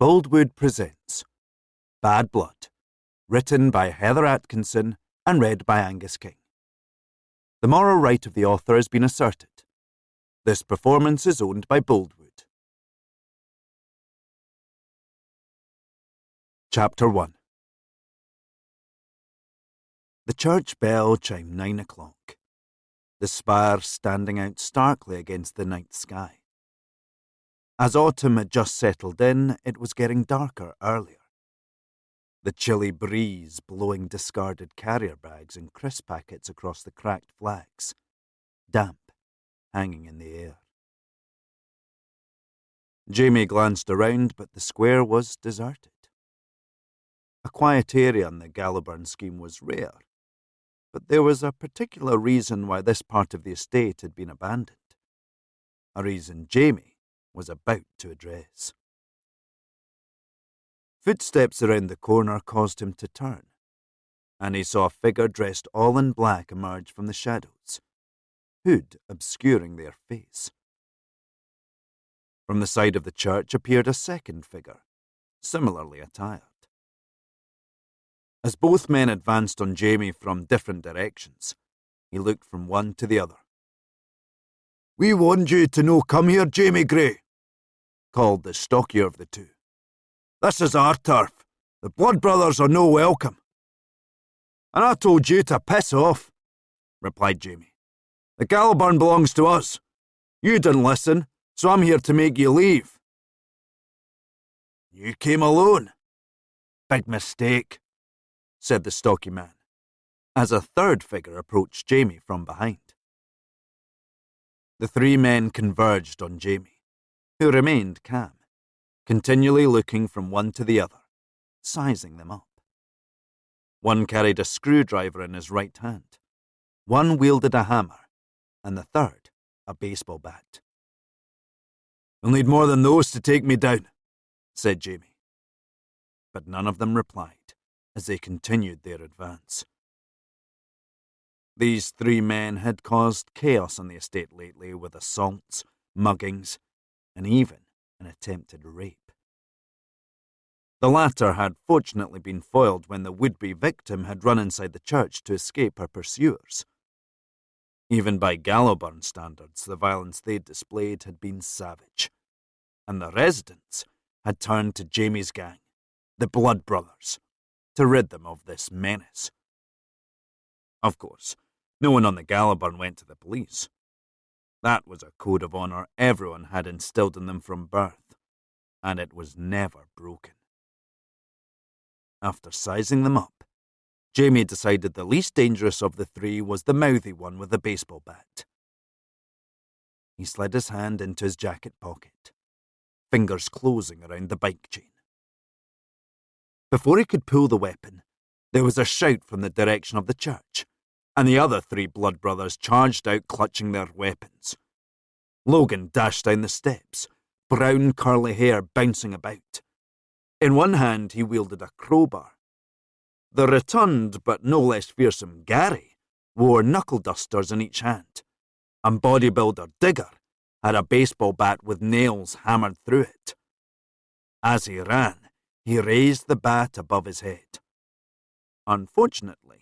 Boldwood presents Bad Blood, written by Heather Atkinson and read by Angus King. The moral right of the author has been asserted. This performance is owned by Boldwood. Chapter 1. The church bell chimed 9 o'clock, the spire standing out starkly against the night sky. As autumn had just settled in, it was getting darker earlier. The chilly breeze blowing discarded carrier bags and crisp packets across the cracked flags, damp, hanging in the air. Jamie glanced around, but the square was deserted. A quiet area on the Gallowburn scheme was rare, but there was a particular reason why this part of the estate had been abandoned, a reason Jamie was about to address. Footsteps around the corner caused him to turn, and he saw a figure dressed all in black emerge from the shadows, hood obscuring their face. From the side of the church appeared a second figure, similarly attired. As both men advanced on Jamie from different directions, he looked from one to the other. "We warned you to no come here, Jamie Gray," called the stockier of the two. "This is our turf. The Blood Brothers are no welcome." "And I told you to piss off," replied Jamie. "The Gallowburn belongs to us. You didn't listen, so I'm here to make you leave." "You came alone." "Big mistake," said the stocky man, as a third figure approached Jamie from behind. The three men converged on Jamie, who remained calm, continually looking from one to the other, sizing them up. One carried a screwdriver in his right hand, one wielded a hammer, and the third a baseball bat. "We'll need more than those to take me down," said Jamie. But none of them replied as they continued their advance. These three men had caused chaos on the estate lately with assaults, muggings, and even an attempted rape. The latter had fortunately been foiled when the would-be victim had run inside the church to escape her pursuers. Even by Gallowburn standards, the violence they'd displayed had been savage, and the residents had turned to Jamie's gang, the Blood Brothers, to rid them of this menace. Of course, no one on the Gallowburn went to the police. That was a code of honour everyone had instilled in them from birth, and it was never broken. After sizing them up, Jamie decided the least dangerous of the three was the mouthy one with the baseball bat. He slid his hand into his jacket pocket, fingers closing around the bike chain. Before he could pull the weapon, there was a shout from the direction of the church, and the other three Blood Brothers charged out clutching their weapons. Logan dashed down the steps, brown curly hair bouncing about. In one hand he wielded a crowbar. The rotund but no less fearsome Gary wore knuckle dusters in each hand, and bodybuilder Digger had a baseball bat with nails hammered through it. As he ran, he raised the bat above his head. Unfortunately,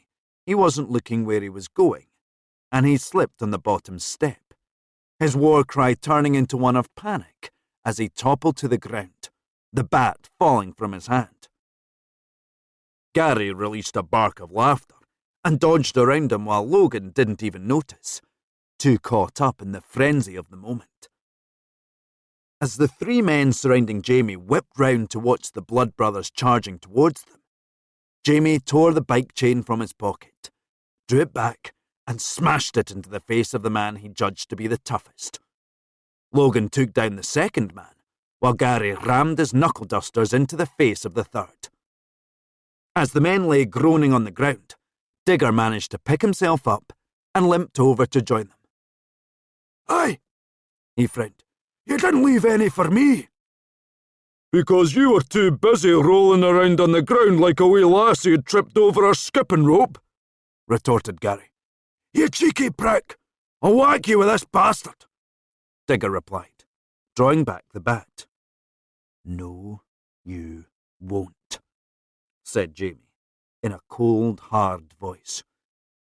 he wasn't looking where he was going, and he slipped on the bottom step, his war cry turning into one of panic as he toppled to the ground, the bat falling from his hand. Gary released a bark of laughter and dodged around him while Logan didn't even notice, too caught up in the frenzy of the moment. As the three men surrounding Jamie whipped round to watch the Blood Brothers charging towards them, Jamie tore the bike chain from his pocket, drew it back, and smashed it into the face of the man he judged to be the toughest. Logan took down the second man, while Gary rammed his knuckle dusters into the face of the third. As the men lay groaning on the ground, Digger managed to pick himself up and limped over to join them. "Aye," he frowned. "You didn't leave any for me." "Because you were too busy rolling around on the ground like a wee lassie who'd tripped over her skipping rope," retorted Gary. "You cheeky prick! I'll whack you with this bastard," Digger replied, drawing back the bat. "No," You won't, said Jamie, in a cold, hard voice.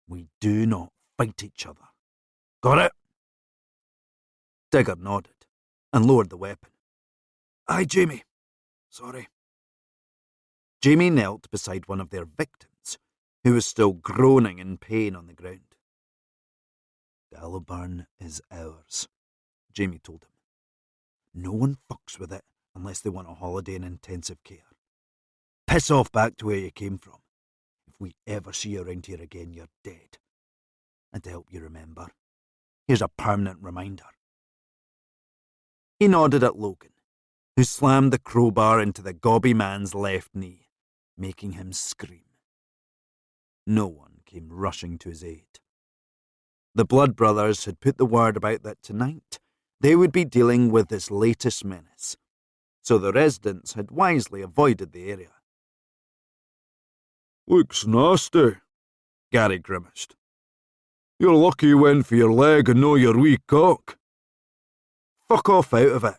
We do not fight each other. Got it? Digger nodded and lowered the weapon. Aye, Jamie. Sorry. Jamie knelt beside one of their victims, who was still groaning in pain on the ground. Gallowburn is ours, Jamie told him. No one fucks with it unless they want a holiday in intensive care. Piss off back to where you came from. If we ever see you around here again, you're dead. And to help you remember, here's a permanent reminder. He nodded at Logan, who slammed the crowbar into the gobby man's left knee, making him scream. No one came rushing to his aid. The Blood Brothers had put the word about that tonight they would be dealing with this latest menace, so the residents had wisely avoided the area. Looks nasty, Gary grimaced. You're lucky you went for your leg and no your wee cock. Fuck off out of it,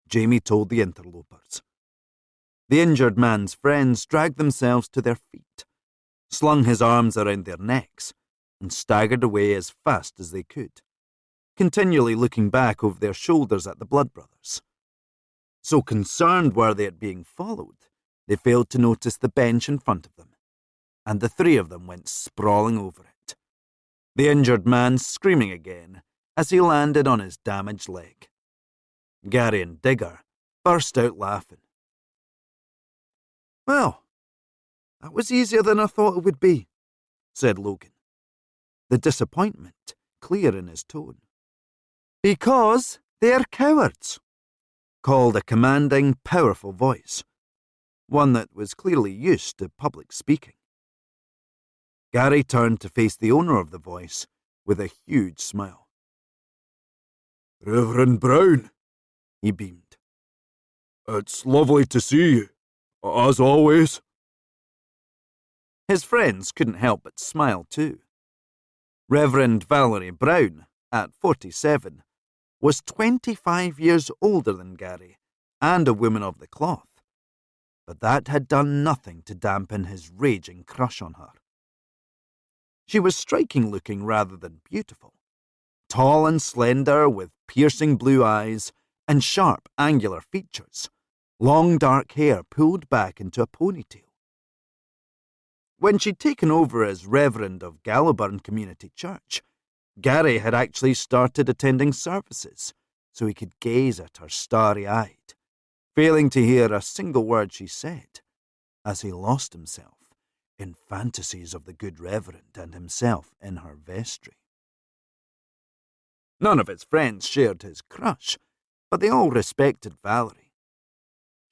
Jamie told the interlopers. The injured man's friends dragged themselves to their feet, slung his arms around their necks, and staggered away as fast as they could, continually looking back over their shoulders at the Blood Brothers. So concerned were they at being followed, they failed to notice the bench in front of them, and the three of them went sprawling over it, the injured man screaming again as he landed on his damaged leg. Gary and Digger burst out laughing. Well, that was easier than I thought it would be, said Logan, the disappointment clear in his tone. Because they're cowards, called a commanding, powerful voice, one that was clearly used to public speaking. Gary turned to face the owner of the voice with a huge smile. Reverend Brown, he beamed. It's lovely to see you, as always. His friends couldn't help but smile too. Reverend Valerie Brown, at 47, was 25 years older than Gary and a woman of the cloth, but that had done nothing to dampen his raging crush on her. She was striking-looking rather than beautiful, tall and slender with piercing blue eyes and sharp, angular features, long dark hair pulled back into a ponytail. When she'd taken over as Reverend of Gallowburn Community Church, Gary had actually started attending services so he could gaze at her starry-eyed, failing to hear a single word she said, as he lost himself in fantasies of the good Reverend and himself in her vestry. None of his friends shared his crush, but they all respected Valerie.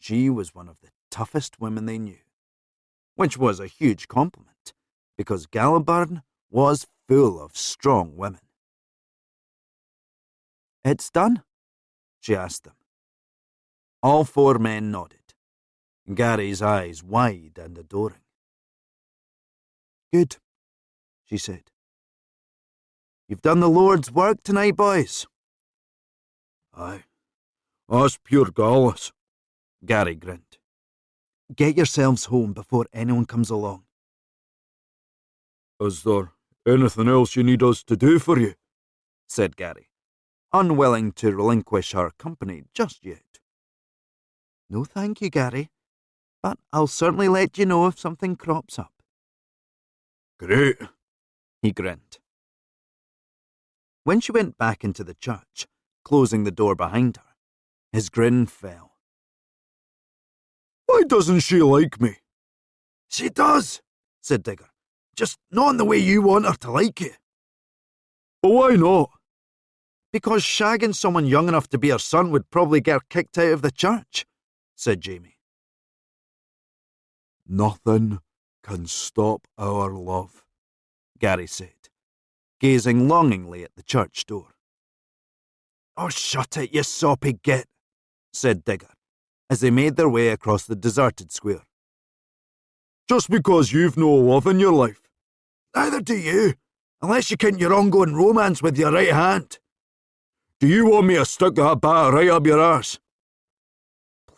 She was one of the toughest women they knew, which was a huge compliment, because Gallowburn was full of strong women. It's done? She asked them. All four men nodded, Gary's eyes wide and adoring. Good, she said. You've done the Lord's work tonight, boys. Aye, us pure gallus, Gary grinned. Get yourselves home before anyone comes along. Is there anything else you need us to do for you? Said Gary, unwilling to relinquish her company just yet. No thank you, Gary, but I'll certainly let you know if something crops up. Great, he grinned. When she went back into the church, closing the door behind her, his grin fell. Why doesn't she like me? She does, said Digger. Just not in the way you want her to like you. But why not? Because shagging someone young enough to be her son would probably get her kicked out of the church, said Jamie. Nothing can stop our love, Gary said, gazing longingly at the church door. Oh, shut it, you soppy git, said Digger, as they made their way across the deserted square. Just because you've no love in your life. Neither do you, unless you count your ongoing romance with your right hand. Do you want me to stick that bat right up your arse?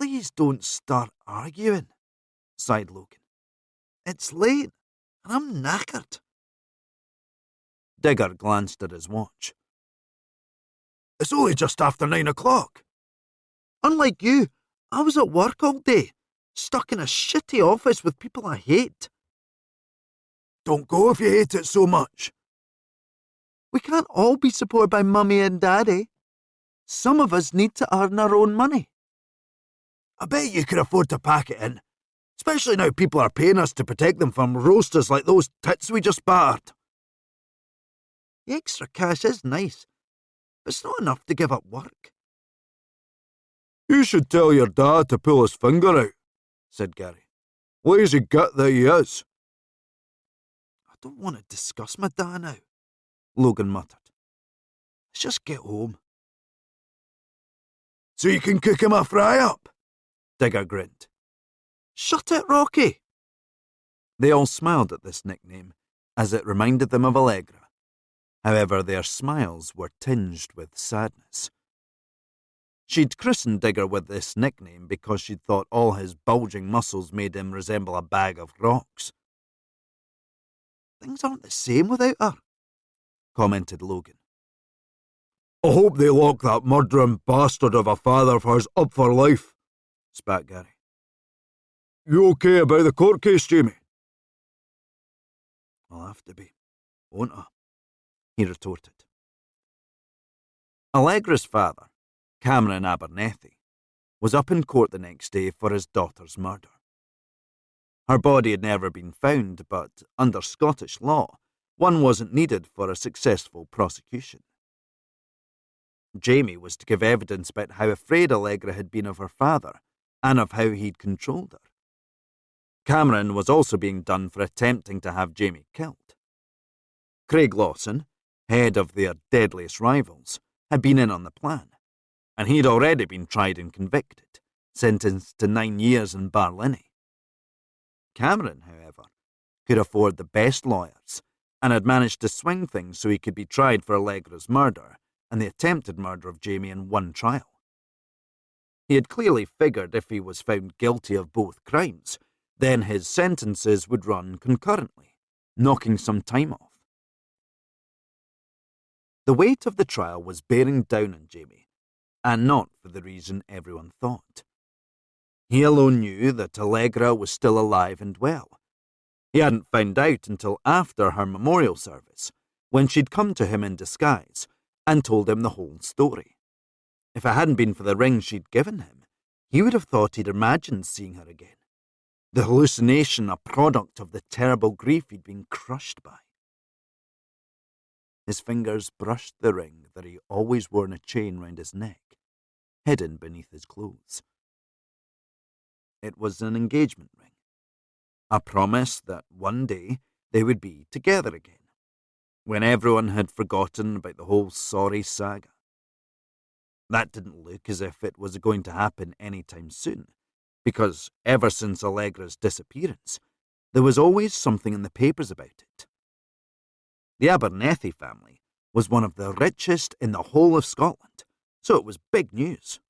Please don't start arguing, sighed Logan. It's late, and I'm knackered. Digger glanced at his watch. It's only just after 9 o'clock. Unlike you, I was at work all day, stuck in a shitty office with people I hate. Don't go if you hate it so much. We can't all be supported by Mummy and Daddy. Some of us need to earn our own money. I bet you could afford to pack it in, especially now people are paying us to protect them from roasters like those tits we just battered. The extra cash is nice, but it's not enough to give up work. You should tell your dad to pull his finger out, said Gary. Lazy git that he is. I don't want to discuss my dad now, Logan muttered. Let's just get home. So you can cook him a fry-up? Digger grinned. Shut it, Rocky. They all smiled at this nickname, as it reminded them of Allegra. However, their smiles were tinged with sadness. She'd christened Digger with this nickname because she'd thought all his bulging muscles made him resemble a bag of rocks. Things aren't the same without her, commented Logan. I hope they lock that murdering bastard of a father of hers up for life, spat Gary. You okay about the court case, Jamie? I'll have to be, won't I? He retorted. Allegra's father, Cameron Abernethy, was up in court the next day for his daughter's murder. Her body had never been found, but under Scottish law, one wasn't needed for a successful prosecution. Jamie was to give evidence about how afraid Allegra had been of her father and of how he'd controlled her. Cameron was also being done for attempting to have Jamie killed. Craig Lawson, head of their deadliest rivals, had been in on the plan, and he'd already been tried and convicted, sentenced to 9 years in Barlinnie. Cameron, however, could afford the best lawyers and had managed to swing things so he could be tried for Allegra's murder and the attempted murder of Jamie in one trial. He had clearly figured if he was found guilty of both crimes, then his sentences would run concurrently, knocking some time off. The weight of the trial was bearing down on Jamie, and not for the reason everyone thought. He alone knew that Allegra was still alive and well. He hadn't found out until after her memorial service, when she'd come to him in disguise and told him the whole story. If it hadn't been for the ring she'd given him, he would have thought he'd imagined seeing her again. The hallucination a product of the terrible grief he'd been crushed by. His fingers brushed the ring that he always wore in a chain round his neck, hidden beneath his clothes. It was an engagement ring, a promise that one day they would be together again, when everyone had forgotten about the whole sorry saga. That didn't look as if it was going to happen any time soon, because ever since Allegra's disappearance, there was always something in the papers about it. The Abernethy family was one of the richest in the whole of Scotland, so it was big news.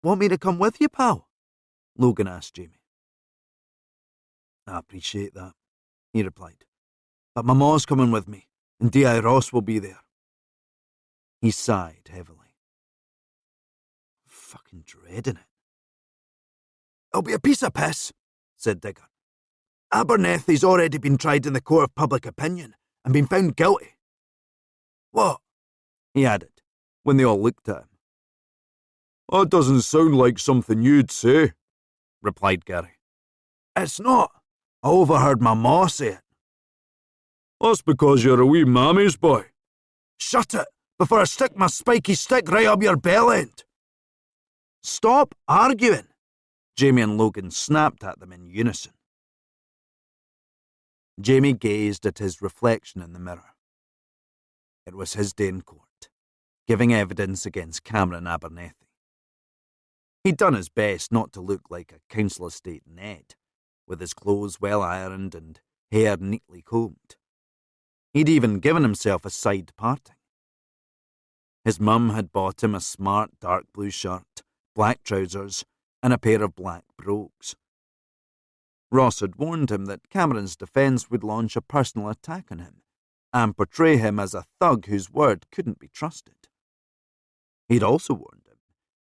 Want me to come with you, pal? Logan asked Jamie. I appreciate that, he replied. But my ma's coming with me, and D.I. Ross will be there. He sighed heavily. Fucking dreading it. It'll be a piece of piss, said Digger. Abernethy's already been tried in the court of public opinion and been found guilty. What? He added, when they all looked at him. That doesn't sound like something you'd say, replied Gary. It's not. I overheard my ma say it. That's because you're a wee mammy's boy. Shut it, before I stick my spiky stick right up your bell end. Stop arguing, Jamie and Logan snapped at them in unison. Jamie gazed at his reflection in the mirror. It was his day in court, giving evidence against Cameron Abernethy. He'd done his best not to look like a council estate Ned, with his clothes well ironed and hair neatly combed. He'd even given himself a side parting. His mum had bought him a smart dark blue shirt, black trousers, and a pair of black brogues. Ross had warned him that Cameron's defence would launch a personal attack on him and portray him as a thug whose word couldn't be trusted. He'd also warned him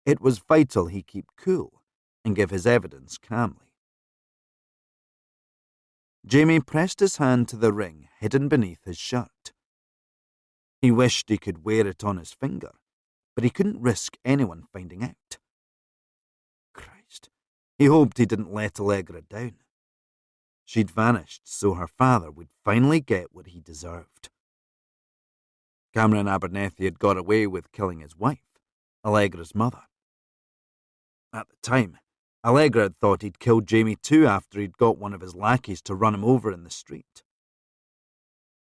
it was vital he keep cool and give his evidence calmly. Jamie pressed his hand to the ring hidden beneath his shirt. He wished he could wear it on his finger, but he couldn't risk anyone finding out. Christ, he hoped he didn't let Allegra down. She'd vanished so her father would finally get what he deserved. Cameron Abernethy had got away with killing his wife, Allegra's mother. At the time, Allegra had thought he'd killed Jamie too after he'd got one of his lackeys to run him over in the street.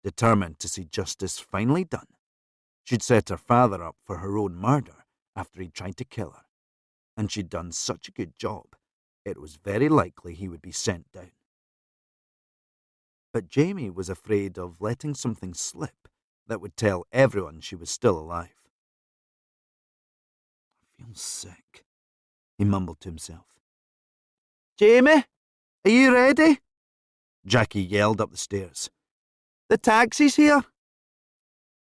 Determined to see justice finally done, she'd set her father up for her own murder after he'd tried to kill her, and she'd done such a good job, it was very likely he would be sent down. But Jamie was afraid of letting something slip that would tell everyone she was still alive. I feel sick, he mumbled to himself. Jamie, are you ready? Jackie yelled up the stairs. The taxi's here.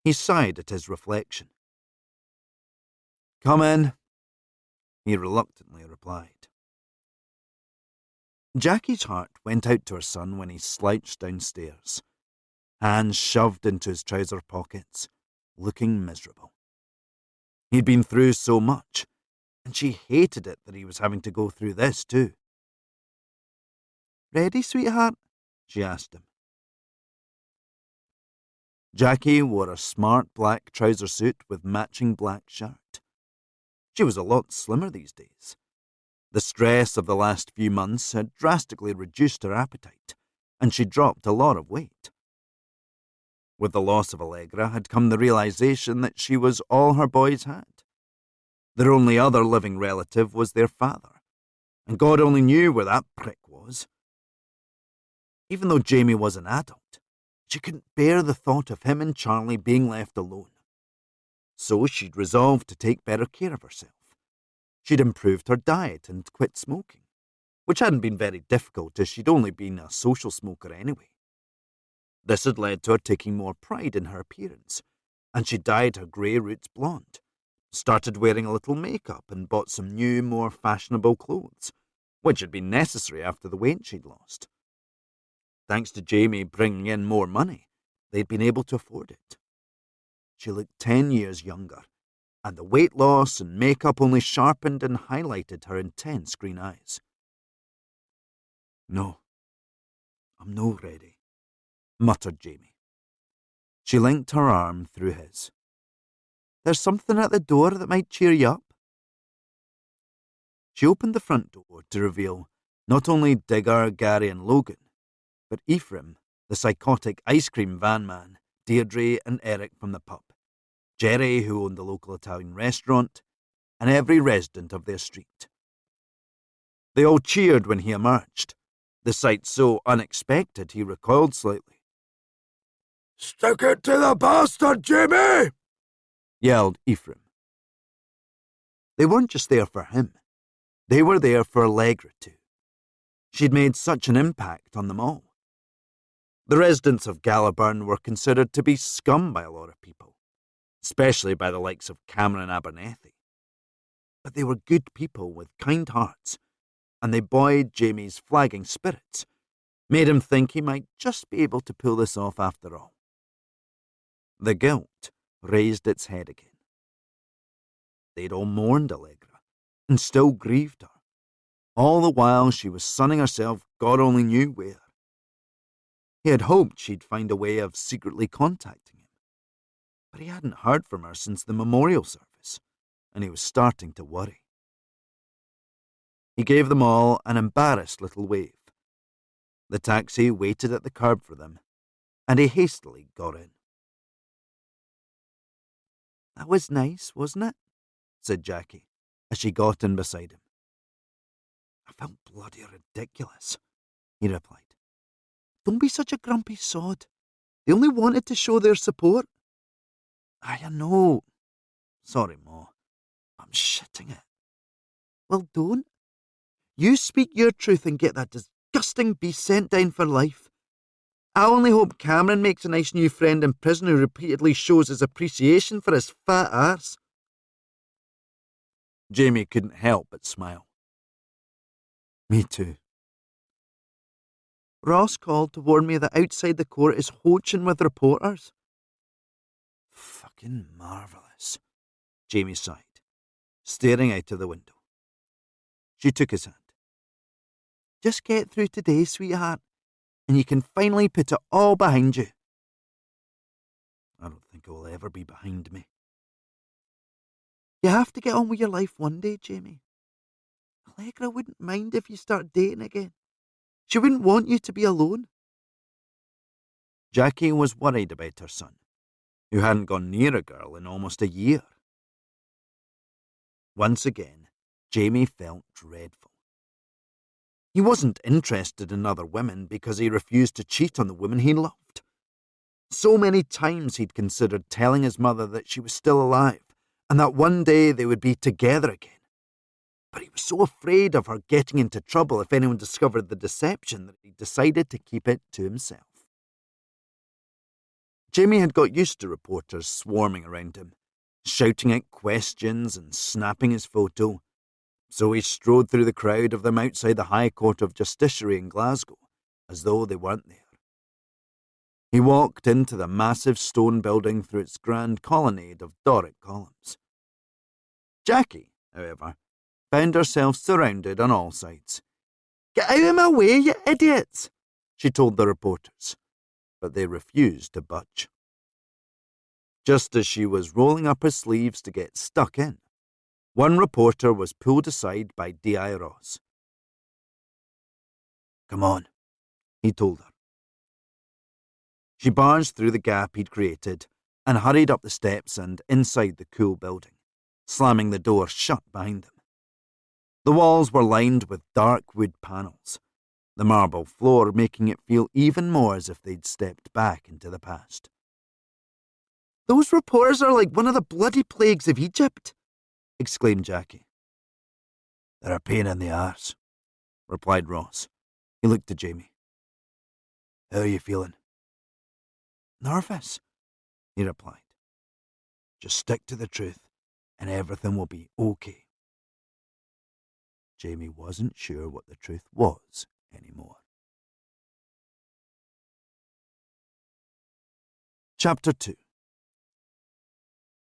He sighed at his reflection. Come in, he reluctantly replied. Jackie's heart went out to her son when he slouched downstairs, hands shoved into his trouser pockets, looking miserable. He'd been through so much, and she hated it that he was having to go through this too. Ready, sweetheart? She asked him. Jackie wore a smart black trouser suit with matching black shirt. She was a lot slimmer these days. The stress of the last few months had drastically reduced her appetite, and she dropped a lot of weight. With the loss of Allegra had come the realization that she was all her boys had. Their only other living relative was their father, and God only knew where that prick was. Even though Jamie was an adult, she couldn't bear the thought of him and Charlie being left alone. So she'd resolved to take better care of herself. She'd improved her diet and quit smoking, which hadn't been very difficult as she'd only been a social smoker anyway. This had led to her taking more pride in her appearance, and she dyed her grey roots blonde, started wearing a little makeup and bought some new, more fashionable clothes, which had been necessary after the weight she'd lost. Thanks to Jamie bringing in more money, they'd been able to afford it. She looked 10 years younger, and the weight loss and makeup only sharpened and highlighted her intense green eyes. No, I'm no ready, muttered Jamie. She linked her arm through his. There's something at the door that might cheer you up. She opened the front door to reveal not only Digger, Gary and Logan, but Ephraim, the psychotic ice cream van man, Deirdre and Eric from the pub, Jerry, who owned the local Italian restaurant, and every resident of their street. They all cheered when he emerged, the sight so unexpected he recoiled slightly. Stick it to the bastard, Jamie! Yelled Ephraim. They weren't just there for him. They were there for Allegra too. She'd made such an impact on them all. The residents of Gallowburn were considered to be scum by a lot of people, especially by the likes of Cameron Abernethy. But they were good people with kind hearts, and they buoyed Jamie's flagging spirits, made him think he might just be able to pull this off after all. The guilt raised its head again. They'd all mourned Allegra, and still grieved her, all the while she was sunning herself God only knew where. He had hoped she'd find a way of secretly contacting him, but he hadn't heard from her since the memorial service, and he was starting to worry. He gave them all an embarrassed little wave. The taxi waited at the curb for them, and he hastily got in. That was nice, wasn't it? Said Jackie, as she got in beside him. I felt bloody ridiculous, he replied. Don't be such a grumpy sod. They only wanted to show their support. I know. Sorry, Ma. I'm shitting it. Well, don't. You speak your truth and get that disgusting beast sent down for life. I only hope Cameron makes a nice new friend in prison who repeatedly shows his appreciation for his fat arse. Jamie couldn't help but smile. Me too. Ross called to warn me that outside the court is hoaching with reporters. Fucking marvellous, Jamie sighed, staring out of the window. She took his hand. Just get through today, sweetheart, and you can finally put it all behind you. I don't think it will ever be behind me. You have to get on with your life one day, Jamie. Allegra wouldn't mind if you start dating again. She wouldn't want you to be alone. Jackie was worried about her son, who hadn't gone near a girl in almost a year. Once again, Jamie felt dreadful. He wasn't interested in other women because he refused to cheat on the woman he loved. So many times he'd considered telling his mother that she was still alive and that one day they would be together again. But he was so afraid of her getting into trouble if anyone discovered the deception that he decided to keep it to himself. Jamie had got used to reporters swarming around him, shouting out questions and snapping his photo, so he strode through the crowd of them outside the High Court of Justiciary in Glasgow, as though they weren't there. He walked into the massive stone building through its grand colonnade of Doric columns. Jackie, however, found herself surrounded on all sides. Get out of my way, you idiots, she told the reporters, but they refused to budge. Just as she was rolling up her sleeves to get stuck in, one reporter was pulled aside by D.I. Ross. Come on, he told her. She barged through the gap he'd created and hurried up the steps and inside the cool building, slamming the door shut behind them. The walls were lined with dark wood panels, the marble floor making it feel even more as if they'd stepped back into the past. Those reporters are like one of the bloody plagues of Egypt, exclaimed Jackie. They're a pain in the arse, replied Ross. He looked at Jamie. How are you feeling? Nervous, he replied. Just stick to the truth and everything will be okay. Jamie wasn't sure what the truth was anymore. Chapter 2.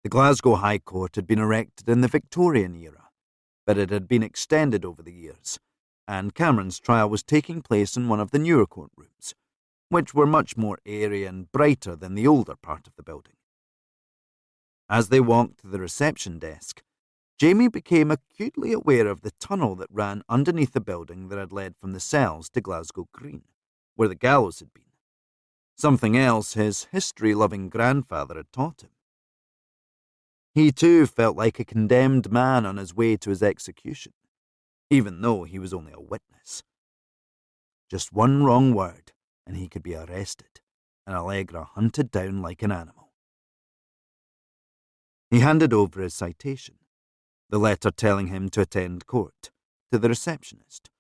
The Glasgow High Court had been erected in the Victorian era, but it had been extended over the years, and Cameron's trial was taking place in one of the newer courtrooms, which were much more airy and brighter than the older part of the building. As they walked to the reception desk, Jamie became acutely aware of the tunnel that ran underneath the building that had led from the cells to Glasgow Green, where the gallows had been. Something else his history-loving grandfather had taught him. He too felt like a condemned man on his way to his execution, even though he was only a witness. Just one wrong word, and he could be arrested, and Allegra hunted down like an animal. He handed over his citation, the letter telling him to attend court, to the receptionist,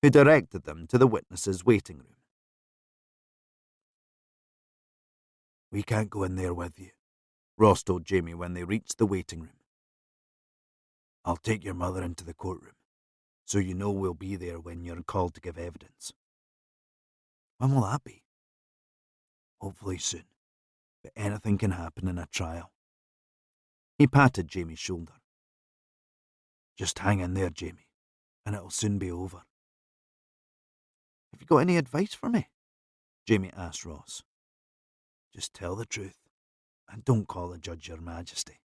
who directed them to the witnesses' waiting room. We can't go in there with you, Ross told Jamie when they reached the waiting room. I'll take your mother into the courtroom, so you know we'll be there when you're called to give evidence. When will that be? Hopefully soon, but anything can happen in a trial. He patted Jamie's shoulder. Just hang in there, Jamie, and it'll soon be over. Have you got any advice for me? Jamie asked Ross. Just tell the truth, and don't call the judge your majesty.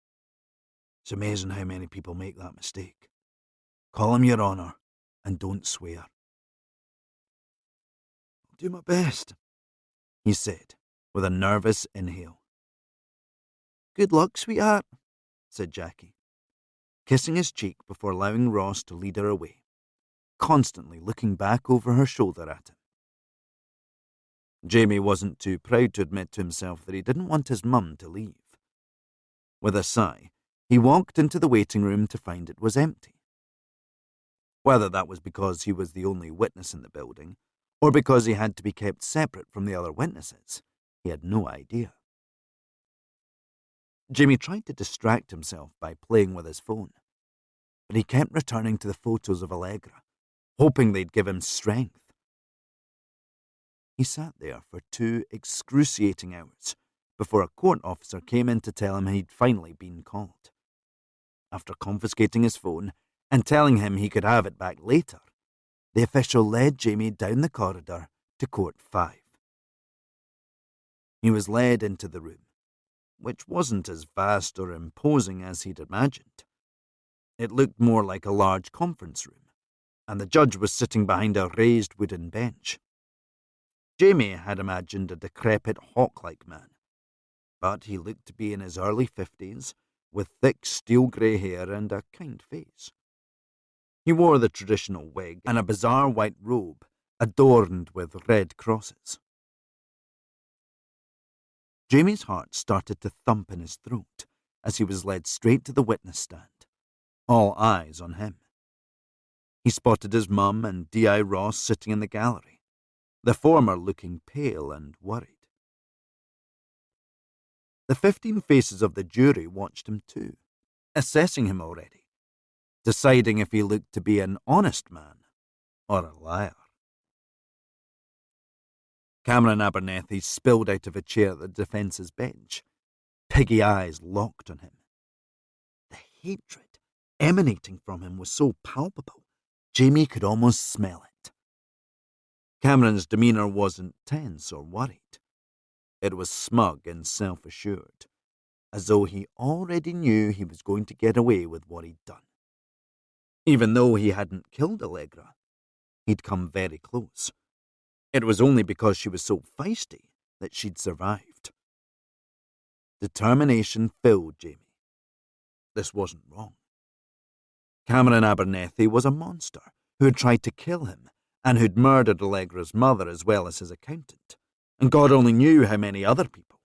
It's amazing how many people make that mistake. Call him your honour, and don't swear. I'll do my best, he said, with a nervous inhale. Good luck, sweetheart, said Jackie, kissing his cheek before allowing Ross to lead her away, constantly looking back over her shoulder at him. Jamie wasn't too proud to admit to himself that he didn't want his mum to leave. With a sigh, he walked into the waiting room to find it was empty. Whether that was because he was the only witness in the building, or because he had to be kept separate from the other witnesses, he had no idea. Jamie tried to distract himself by playing with his phone, but he kept returning to the photos of Allegra, hoping they'd give him strength. He sat there for 2 excruciating hours before a court officer came in to tell him he'd finally been caught. After confiscating his phone and telling him he could have it back later, the official led Jamie down the corridor to Court 5. He was led into the room, which wasn't as vast or imposing as he'd imagined. It looked more like a large conference room, and the judge was sitting behind a raised wooden bench. Jamie had imagined a decrepit hawk-like man, but he looked to be in his early 50s, with thick steel-grey hair and a kind face. He wore the traditional wig and a bizarre white robe adorned with red crosses. Jamie's heart started to thump in his throat as he was led straight to the witness stand, all eyes on him. He spotted his mum and D.I. Ross sitting in the gallery, the former looking pale and worried. The 15 faces of the jury watched him too, assessing him already, deciding if he looked to be an honest man or a liar. Cameron Abernethy spilled out of a chair at the defence's bench, piggy eyes locked on him. The hatred emanating from him was so palpable, Jamie could almost smell it. Cameron's demeanour wasn't tense or worried. It was smug and self-assured, as though he already knew he was going to get away with what he'd done. Even though he hadn't killed Allegra, he'd come very close. It was only because she was so feisty that she'd survived. Determination filled Jamie. This wasn't wrong. Cameron Abernethy was a monster who had tried to kill him and who'd murdered Allegra's mother as well as his accountant, and God only knew how many other people.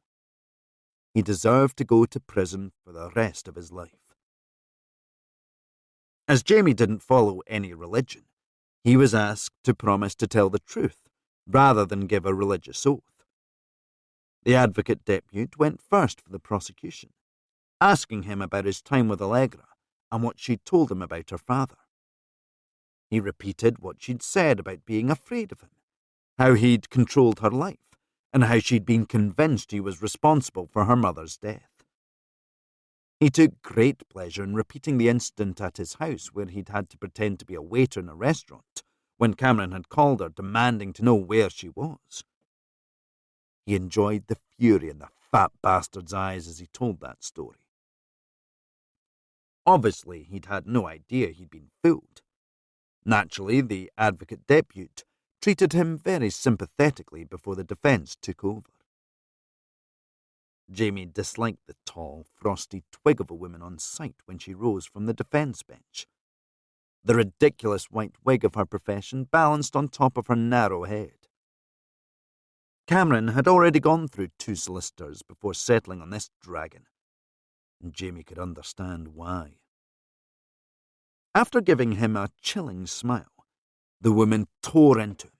He deserved to go to prison for the rest of his life. As Jamie didn't follow any religion, he was asked to promise to tell the truth rather than give a religious oath. The advocate depute went first for the prosecution, asking him about his time with Allegra and what she'd told him about her father. He repeated what she'd said about being afraid of him, how he'd controlled her life, and how she'd been convinced he was responsible for her mother's death. He took great pleasure in repeating the incident at his house where he'd had to pretend to be a waiter in a restaurant when Cameron had called her demanding to know where she was. He enjoyed the fury in the fat bastard's eyes as he told that story. Obviously, he'd had no idea he'd been fooled. Naturally, the advocate depute treated him very sympathetically before the defence took over. Jamie disliked the tall, frosty twig of a woman on sight when she rose from the defence bench. The ridiculous white wig of her profession balanced on top of her narrow head. Cameron had already gone through 2 solicitors before settling on this dragon, and Jamie could understand why. After giving him a chilling smile, the woman tore into him,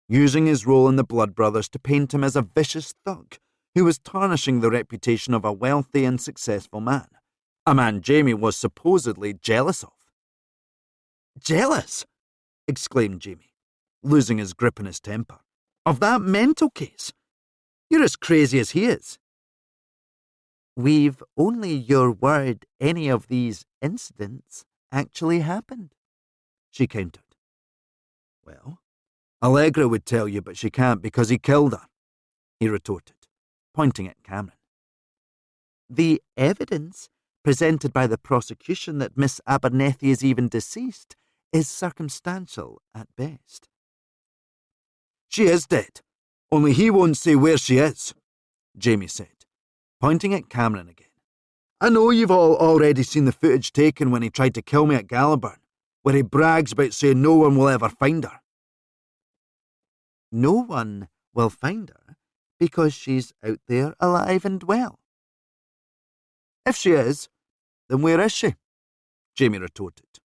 using his role in the Blood Brothers to paint him as a vicious thug who was tarnishing the reputation of a wealthy and successful man, a man Jamie was supposedly jealous of. "Jealous?" exclaimed Jamie, losing his grip and his temper. "Of that mental case? You're as crazy as he is." "We've only your word any of these incidents actually happened," she countered. "Well, Allegra would tell you, but she can't because he killed her," he retorted, pointing at Cameron. "The evidence presented by the prosecution that Miss Abernethy is even deceased is circumstantial at best." "She is dead, only he won't say where she is," Jamie said, pointing at Cameron again. "I know you've all already seen the footage taken when he tried to kill me at Gallowburn, where he brags about saying no one will ever find her." "No one will find her because she's out there alive and well." "If she is, then where is she?" Jamie retorted,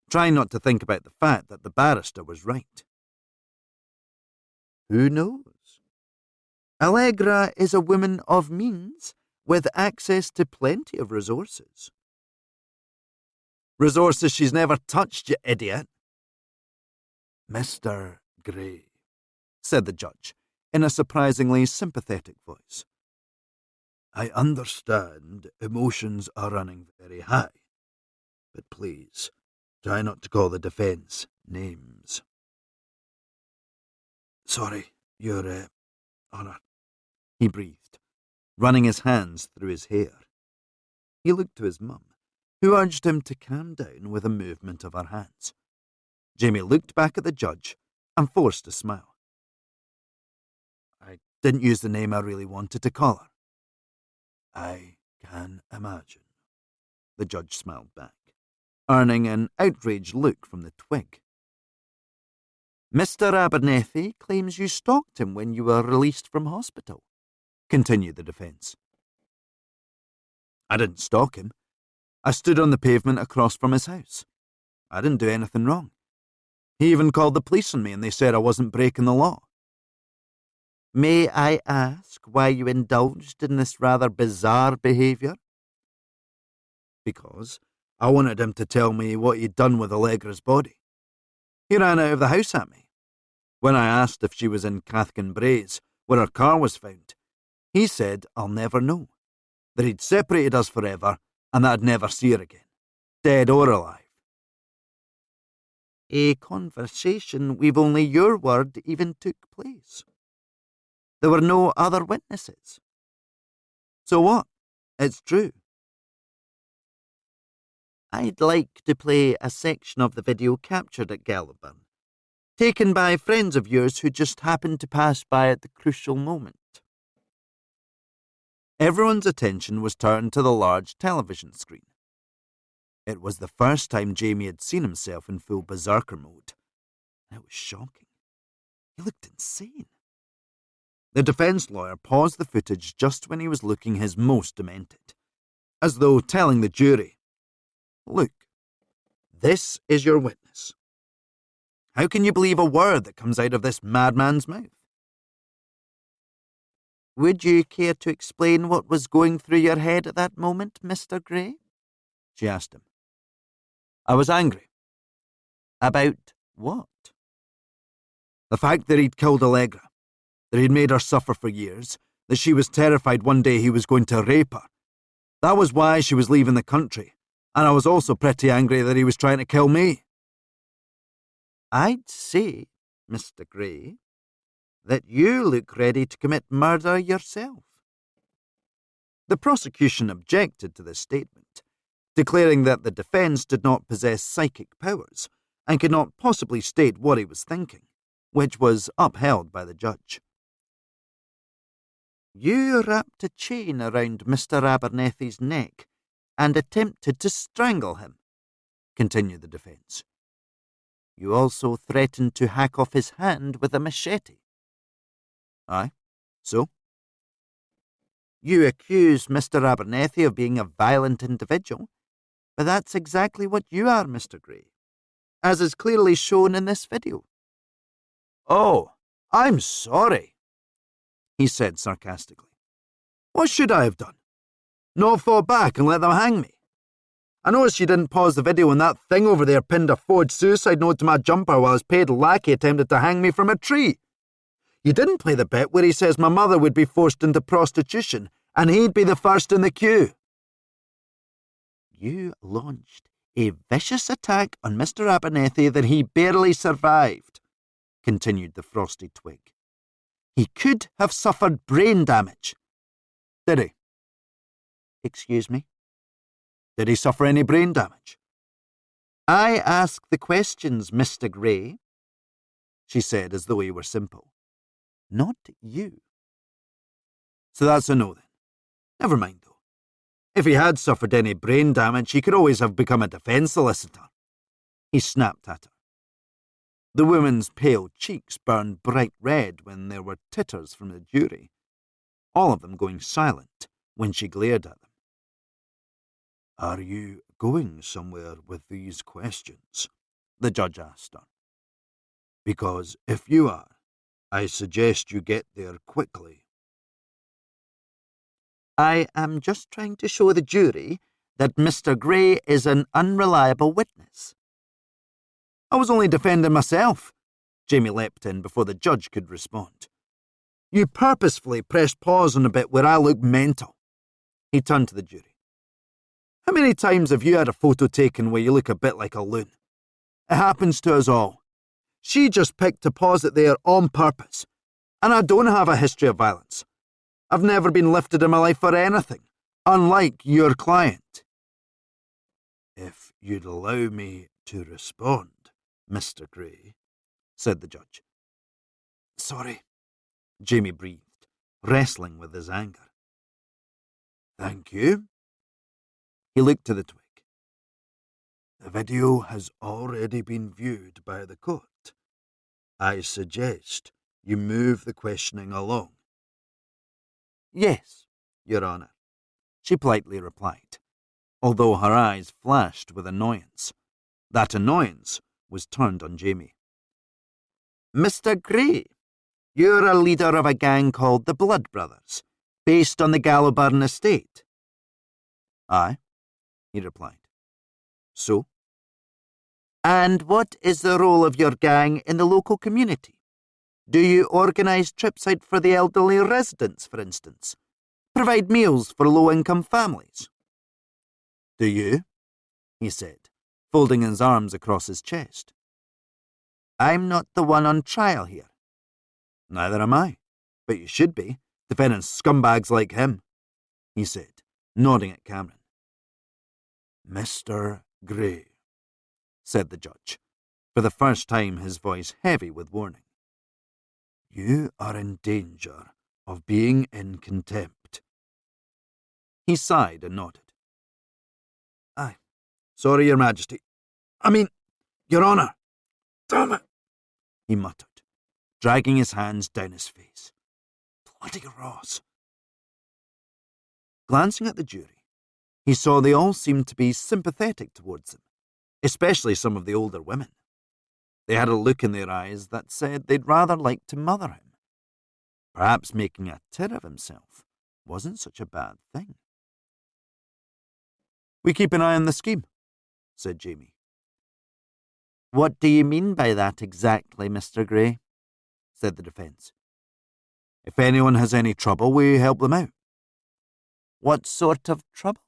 trying not to think about the fact that the barrister was right. Who knows? Allegra is a woman of means, with access to plenty of resources. Resources she's never touched, you idiot. Mr. Gray, said the judge, in a surprisingly sympathetic voice. I understand emotions are running very high, but please, try not to call the defence names. Sorry, Your Honour, he breathed, running his hands through his hair. He looked to his mum, who urged him to calm down with a movement of her hands. Jamie looked back at the judge and forced a smile. I didn't use the name I really wanted to call her. I can imagine, the judge smiled back, earning an outraged look from the twig. Mr. Abernethy claims you stalked him when you were released from hospital, continued the defence. I didn't stalk him. I stood on the pavement across from his house. I didn't do anything wrong. He even called the police on me and they said I wasn't breaking the law. May I ask why you indulged in this rather bizarre behaviour? Because I wanted him to tell me what he'd done with Allegra's body. He ran out of the house at me. When I asked if she was in Cathkin Braes, where her car was found, he said I'll never know, that he'd separated us forever and that I'd never see her again, dead or alive. A conversation with only your word even took place. There were no other witnesses. So what? It's true. I'd like to play a section of the video captured at Gallowburn, taken by friends of yours who just happened to pass by at the crucial moment. Everyone's attention was turned to the large television screen. It was the first time Jamie had seen himself in full berserker mode. It was shocking. He looked insane. The defence lawyer paused the footage just when he was looking his most demented, as though telling the jury, Look, this is your witness. How can you believe a word that comes out of this madman's mouth? Would you care to explain what was going through your head at that moment, Mr. Gray? She asked him. I was angry. About what? The fact that he'd killed Allegra, that he'd made her suffer for years, that she was terrified one day he was going to rape her. That was why she was leaving the country, and I was also pretty angry that he was trying to kill me. I'd say, Mr. Gray, that you look ready to commit murder yourself. The prosecution objected to this statement, declaring that the defence did not possess psychic powers and could not possibly state what he was thinking, which was upheld by the judge. You wrapped a chain around Mr. Abernethy's neck and attempted to strangle him, continued the defence. You also threatened to hack off his hand with a machete. Aye, so? You accuse Mr. Abernethy of being a violent individual, but that's exactly what you are, Mr. Gray, as is clearly shown in this video. Oh, I'm sorry, he said sarcastically. What should I have done? Not fought back and let them hang me? I noticed you didn't pause the video when that thing over there pinned a forged suicide note to my jumper while his paid lackey attempted to hang me from a tree. You didn't play the bit where he says my mother would be forced into prostitution and he'd be the first in the queue. You launched a vicious attack on Mr. Abernethy that he barely survived, continued the frosty twig. He could have suffered brain damage. Did he? Excuse me? Did he suffer any brain damage? I ask the questions, Mr. Gray, she said as though he were simple. Not you. So that's a no then. Never mind though. If he had suffered any brain damage, he could always have become a defence solicitor. He snapped at her. The woman's pale cheeks burned bright red when there were titters from the jury, all of them going silent when she glared at them. Are you going somewhere with these questions? the judge asked her. Because if you are, I suggest you get there quickly. I am just trying to show the jury that Mr. Gray is an unreliable witness. I was only defending myself, Jamie leapt in before the judge could respond. You purposefully pressed pause on a bit where I looked mental. He turned to the jury. How many times have you had a photo taken where you look a bit like a loon? It happens to us all. She just picked to pause it there on purpose. And I don't have a history of violence. I've never been lifted in my life for anything, unlike your client. If you'd allow me to respond, Mr. Gray, said the judge. Sorry, Jamie breathed, wrestling with his anger. Thank you. He looked to the twig. The video has already been viewed by the court. I suggest you move the questioning along. Yes, Your Honour, she politely replied, although her eyes flashed with annoyance. That annoyance was turned on Jamie. Mr. Gray, you're a leader of a gang called the Blood Brothers, based on the Gallowburn Estate. Aye, he replied. So? And what is the role of your gang in the local community? Do you organise trips out for the elderly residents, for instance? Provide meals for low-income families? Do you? He said, folding his arms across his chest. I'm not the one on trial here. Neither am I, but you should be, defending scumbags like him, he said, nodding at Cameron. Mr. Gray, said the judge, for the first time his voice heavy with warning. You are in danger of being in contempt. He sighed and nodded. Aye, sorry, Your Majesty. Your Honour. Damn it, he muttered, dragging his hands down his face. Bloody Ross. Glancing at the jury, he saw they all seemed to be sympathetic towards him, especially some of the older women. They had a look in their eyes that said they'd rather like to mother him. Perhaps making a tit of himself wasn't such a bad thing. We keep an eye on the scheme, said Jamie. What do you mean by that exactly, Mr. Gray? Said the defence. If anyone has any trouble, we help them out. What sort of trouble?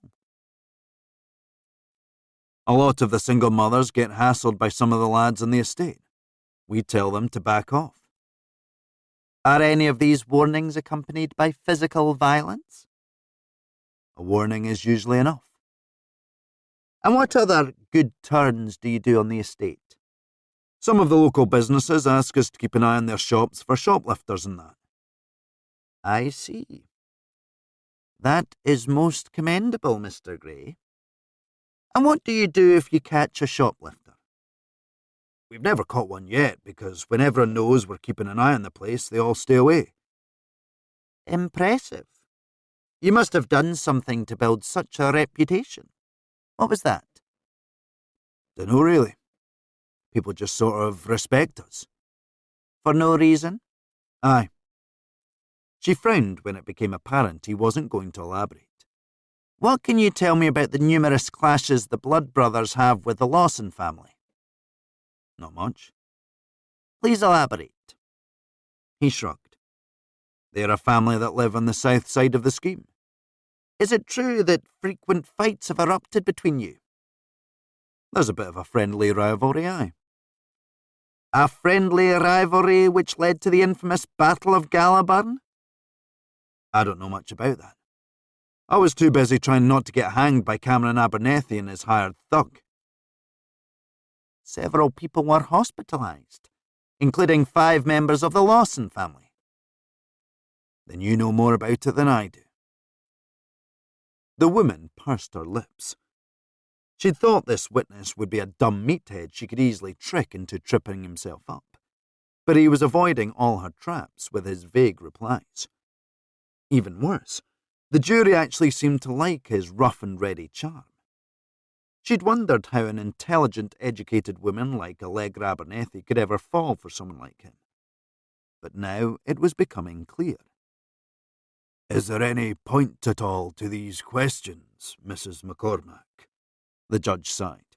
A lot of the single mothers get hassled by some of the lads on the estate. We tell them to back off. Are any of these warnings accompanied by physical violence? A warning is usually enough. And what other good turns do you do on the estate? Some of the local businesses ask us to keep an eye on their shops for shoplifters and that. I see. That is most commendable, Mr. Gray. And what do you do if you catch a shoplifter? We've never caught one yet, because when everyone knows we're keeping an eye on the place, they all stay away. Impressive. You must have done something to build such a reputation. What was that? Dunno really. People just sort of respect us. For no reason? Aye. She frowned when it became apparent he wasn't going to elaborate. What can you tell me about the numerous clashes the Blood Brothers have with the Lawson family? Not much. Please elaborate. He shrugged. They're a family that live on the south side of the scheme. Is it true that frequent fights have erupted between you? There's a bit of a friendly rivalry, aye. A friendly rivalry which led to the infamous Battle of Gallowburn? I don't know much about that. I was too busy trying not to get hanged by Cameron Abernethy and his hired thug. Several people were hospitalised, including 5 members of the Lawson family. Then you know more about it than I do. The woman pursed her lips. She'd thought this witness would be a dumb meathead she could easily trick into tripping himself up, but he was avoiding all her traps with his vague replies. Even worse, the jury actually seemed to like his rough and ready charm. She'd wondered how an intelligent, educated woman like Allegra Abernethy could ever fall for someone like him. But now it was becoming clear. "Is there any point at all to these questions, Mrs. McCormack?" the judge sighed.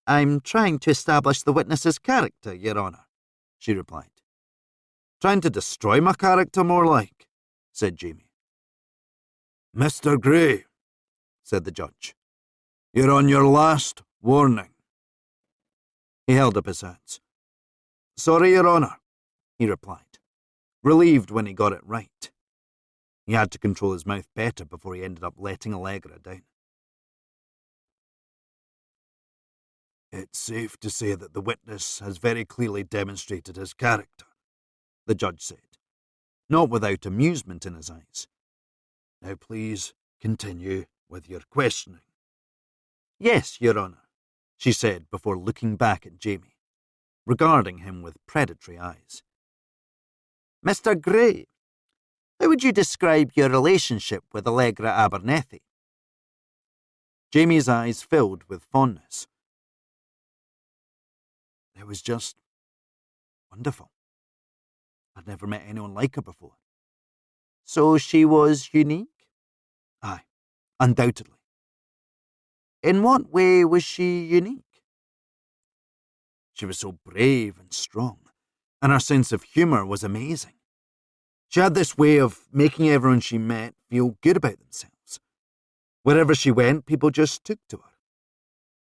"I'm trying to establish the witness's character, Your Honour," she replied. "Trying to destroy my character, more like," said Jamie. "Mr. Gray," said the judge, "you're on your last warning." He held up his hands. "Sorry, Your Honour," he replied, relieved when he got it right. He had to control his mouth better before he ended up letting Allegra down. "It's safe to say that the witness has very clearly demonstrated his character," the judge said, not without amusement in his eyes. "Now please continue with your questioning." "Yes, Your Honour," she said before looking back at Jamie, regarding him with predatory eyes. "Mr. Gray, how would you describe your relationship with Allegra Abernethy?" Jamie's eyes filled with fondness. "It was just wonderful. I'd never met anyone like her before." "So she was unique?" "Aye, undoubtedly." "In what way was she unique?" "She was so brave and strong, and her sense of humour was amazing. She had this way of making everyone she met feel good about themselves. Wherever she went, people just took to her.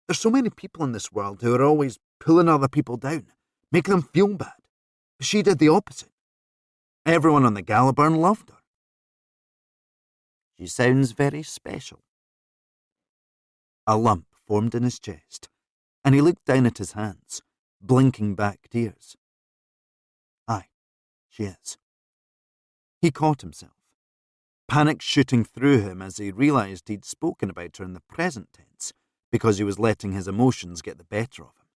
There's so many people in this world who are always pulling other people down, making them feel bad. But she did the opposite. Everyone on the Gallowburn loved her." "She sounds very special." A lump formed in his chest, and he looked down at his hands, blinking back tears. "Aye, she is." He caught himself, panic shooting through him as he realised he'd spoken about her in the present tense because he was letting his emotions get the better of him.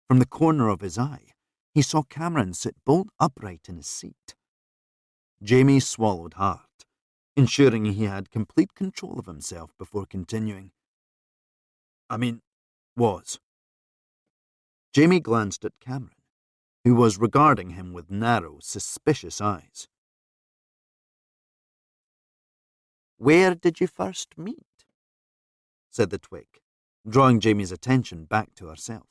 From the corner of his eye, he saw Cameron sit bolt upright in his seat. Jamie swallowed hard, ensuring he had complete control of himself before continuing. Was. Jamie glanced at Cameron, who was regarding him with narrow, suspicious eyes. "Where did you first meet?" said the twig, drawing Jamie's attention back to herself.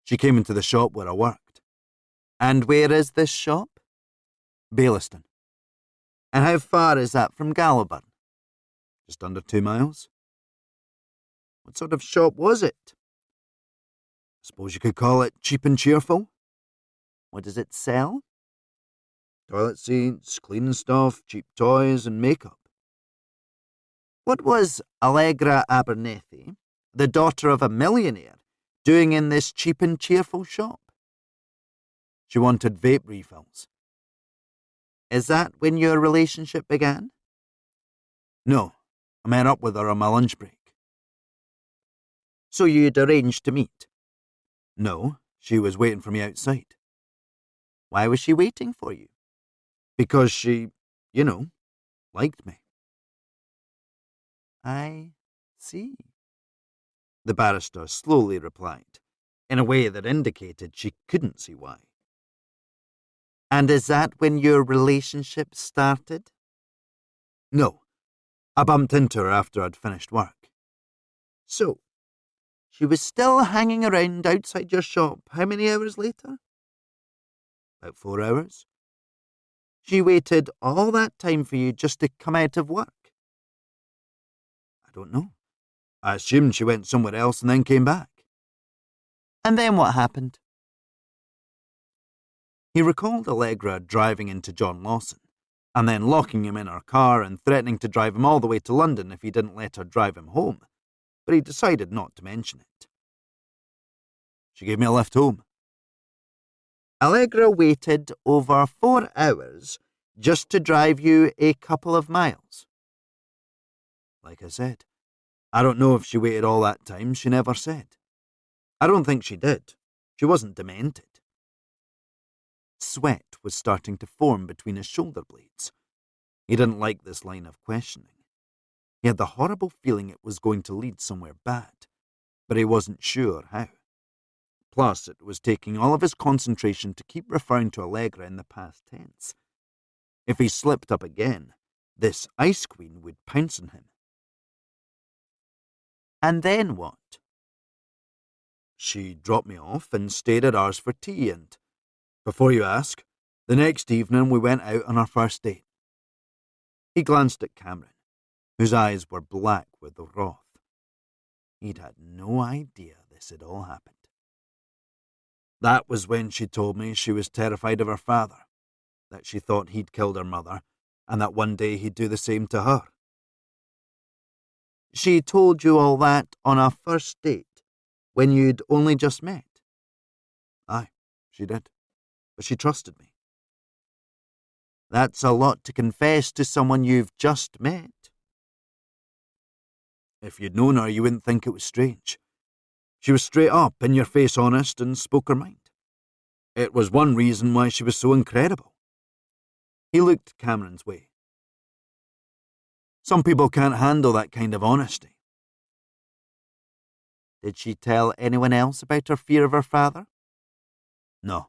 "She came into the shop where I worked." "And where is this shop?" "Baillieston." "And how far is that from Gallowburn?" "Just under 2 miles." "What sort of shop was it?" "I suppose you could call it cheap and cheerful." "What does it sell?" "Toilet seats, cleaning stuff, cheap toys, and makeup." "What was Allegra Abernethy, the daughter of a millionaire, doing in this cheap and cheerful shop?" "She wanted vape refills." "Is that when your relationship began?" "No, I met up with her on my lunch break." "So you'd arranged to meet?" "No, she was waiting for me outside." "Why was she waiting for you?" "Because she, liked me." "I see," the barrister slowly replied, in a way that indicated she couldn't see why. "And is that when your relationship started?" "No, I bumped into her after I'd finished work." "So, she was still hanging around outside your shop how many hours later?" "About 4 hours." "She waited all that time for you just to come out of work?" "I don't know. I assumed she went somewhere else and then came back." "And then what happened?" He recalled Allegra driving into John Lawson, and then locking him in her car and threatening to drive him all the way to London if he didn't let her drive him home, but he decided not to mention it. "She gave me a lift home." "Allegra waited over 4 hours just to drive you a couple of miles?" "Like I said, I don't know if she waited all that time. She never said. I don't think she did. She wasn't demented." Sweat was starting to form between his shoulder blades. He didn't like this line of questioning. He had the horrible feeling it was going to lead somewhere bad, but he wasn't sure how. Plus, it was taking all of his concentration to keep referring to Allegra in the past tense. If he slipped up again, this Ice Queen would pounce on him. And then what? She dropped me off and stayed at ours for tea, and, before you ask, the next evening we went out on our first date. He glanced at Cameron, whose eyes were black with wrath. He'd had no idea this had all happened. That was when she told me she was terrified of her father, that she thought he'd killed her mother, and that one day he'd do the same to her. She told you all that on our first date, when you'd only just met? Aye, she did, but she trusted me. That's a lot to confess to someone you've just met. If you'd known her, you wouldn't think it was strange. She was straight up, in-your-face honest, and spoke her mind. It was one reason why she was so incredible. He looked Cameron's way. Some people can't handle that kind of honesty. Did she tell anyone else about her fear of her father? No,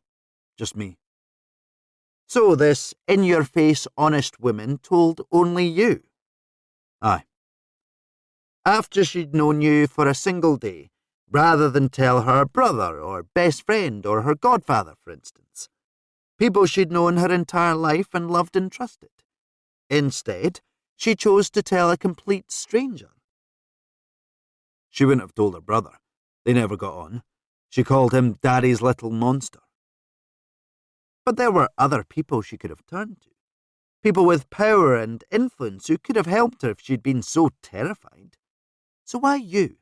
just me. So this in-your-face honest woman told only you? Aye. After she'd known you for a single day, rather than tell her brother or best friend or her godfather, for instance. People she'd known her entire life and loved and trusted. Instead, she chose to tell a complete stranger. She wouldn't have told her brother. They never got on. She called him Daddy's little monster. But there were other people she could have turned to. People with power and influence who could have helped her if she'd been so terrified. So why you?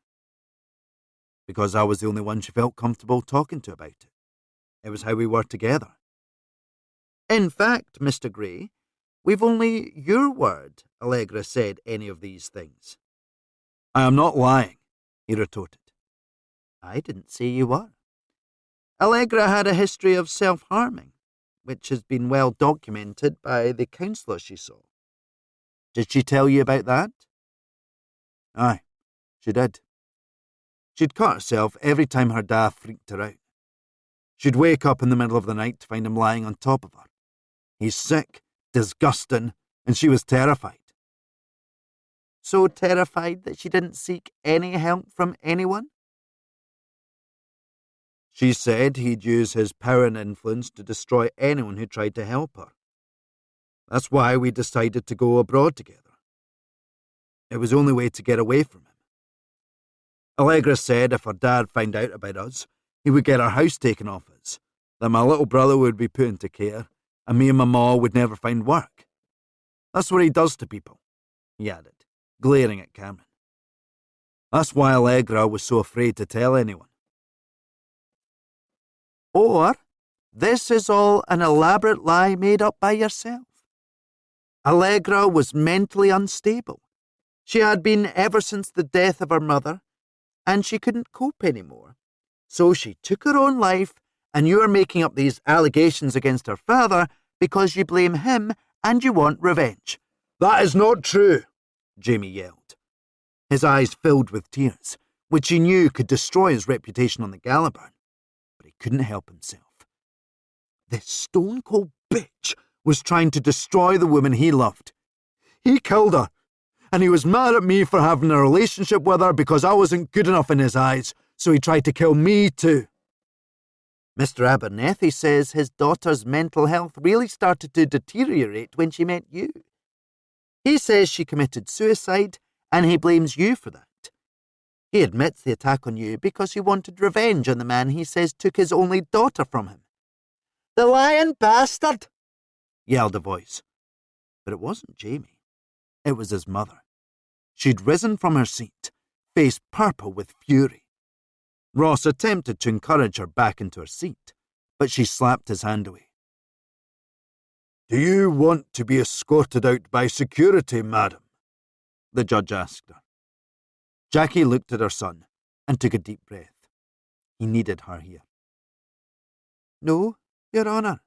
Because I was the only one she felt comfortable talking to about it. It was how we were together. In fact, Mr. Gray, we've only your word Allegra said any of these things. I am not lying, he retorted. I didn't say you were. Allegra had a history of self-harming, which has been well documented by the counsellor she saw. Did she tell you about that? Aye, she did. She'd cut herself every time her dad freaked her out. She'd wake up in the middle of the night to find him lying on top of her. He's sick, disgusting, and she was terrified. So terrified that she didn't seek any help from anyone? She said he'd use his power and influence to destroy anyone who tried to help her. That's why we decided to go abroad together. It was the only way to get away from him. Allegra said if her dad found out about us, he would get our house taken off us, that my little brother would be put into care, and me and my ma would never find work. That's what he does to people, he added, glaring at Cameron. That's why Allegra was so afraid to tell anyone. Or, this is all an elaborate lie made up by yourself. Allegra was mentally unstable. She had been ever since the death of her mother, and she couldn't cope anymore. So she took her own life, and you are making up these allegations against her father because you blame him and you want revenge. That is not true, Jamie yelled. His eyes filled with tears, which he knew could destroy his reputation on the Gallowburn. But he couldn't help himself. This stone-cold bitch was trying to destroy the woman he loved. He killed her, and he was mad at me for having a relationship with her because I wasn't good enough in his eyes, so he tried to kill me too. Mr. Abernethy says his daughter's mental health really started to deteriorate when she met you. He says she committed suicide, and he blames you for that. He admits the attack on you because he wanted revenge on the man he says took his only daughter from him. The lying bastard! Yelled a voice. But it wasn't Jamie. It was his mother. She'd risen from her seat, face purple with fury. Ross attempted to encourage her back into her seat, but she slapped his hand away. Do you want to be escorted out by security, madam? The judge asked her. Jackie looked at her son and took a deep breath. He needed her here. No, Your Honour.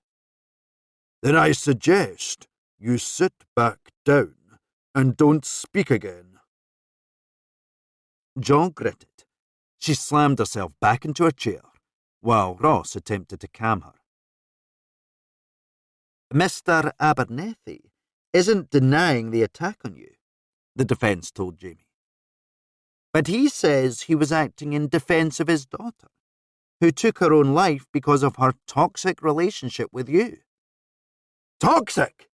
Then I suggest you sit back down and don't speak again, Jaw gritted. She slammed herself back into her chair, while Ross attempted to calm her. Mr. Abernethy isn't denying the attack on you, the defence told Jamie. But he says he was acting in defence of his daughter, who took her own life because of her toxic relationship with you. Toxic?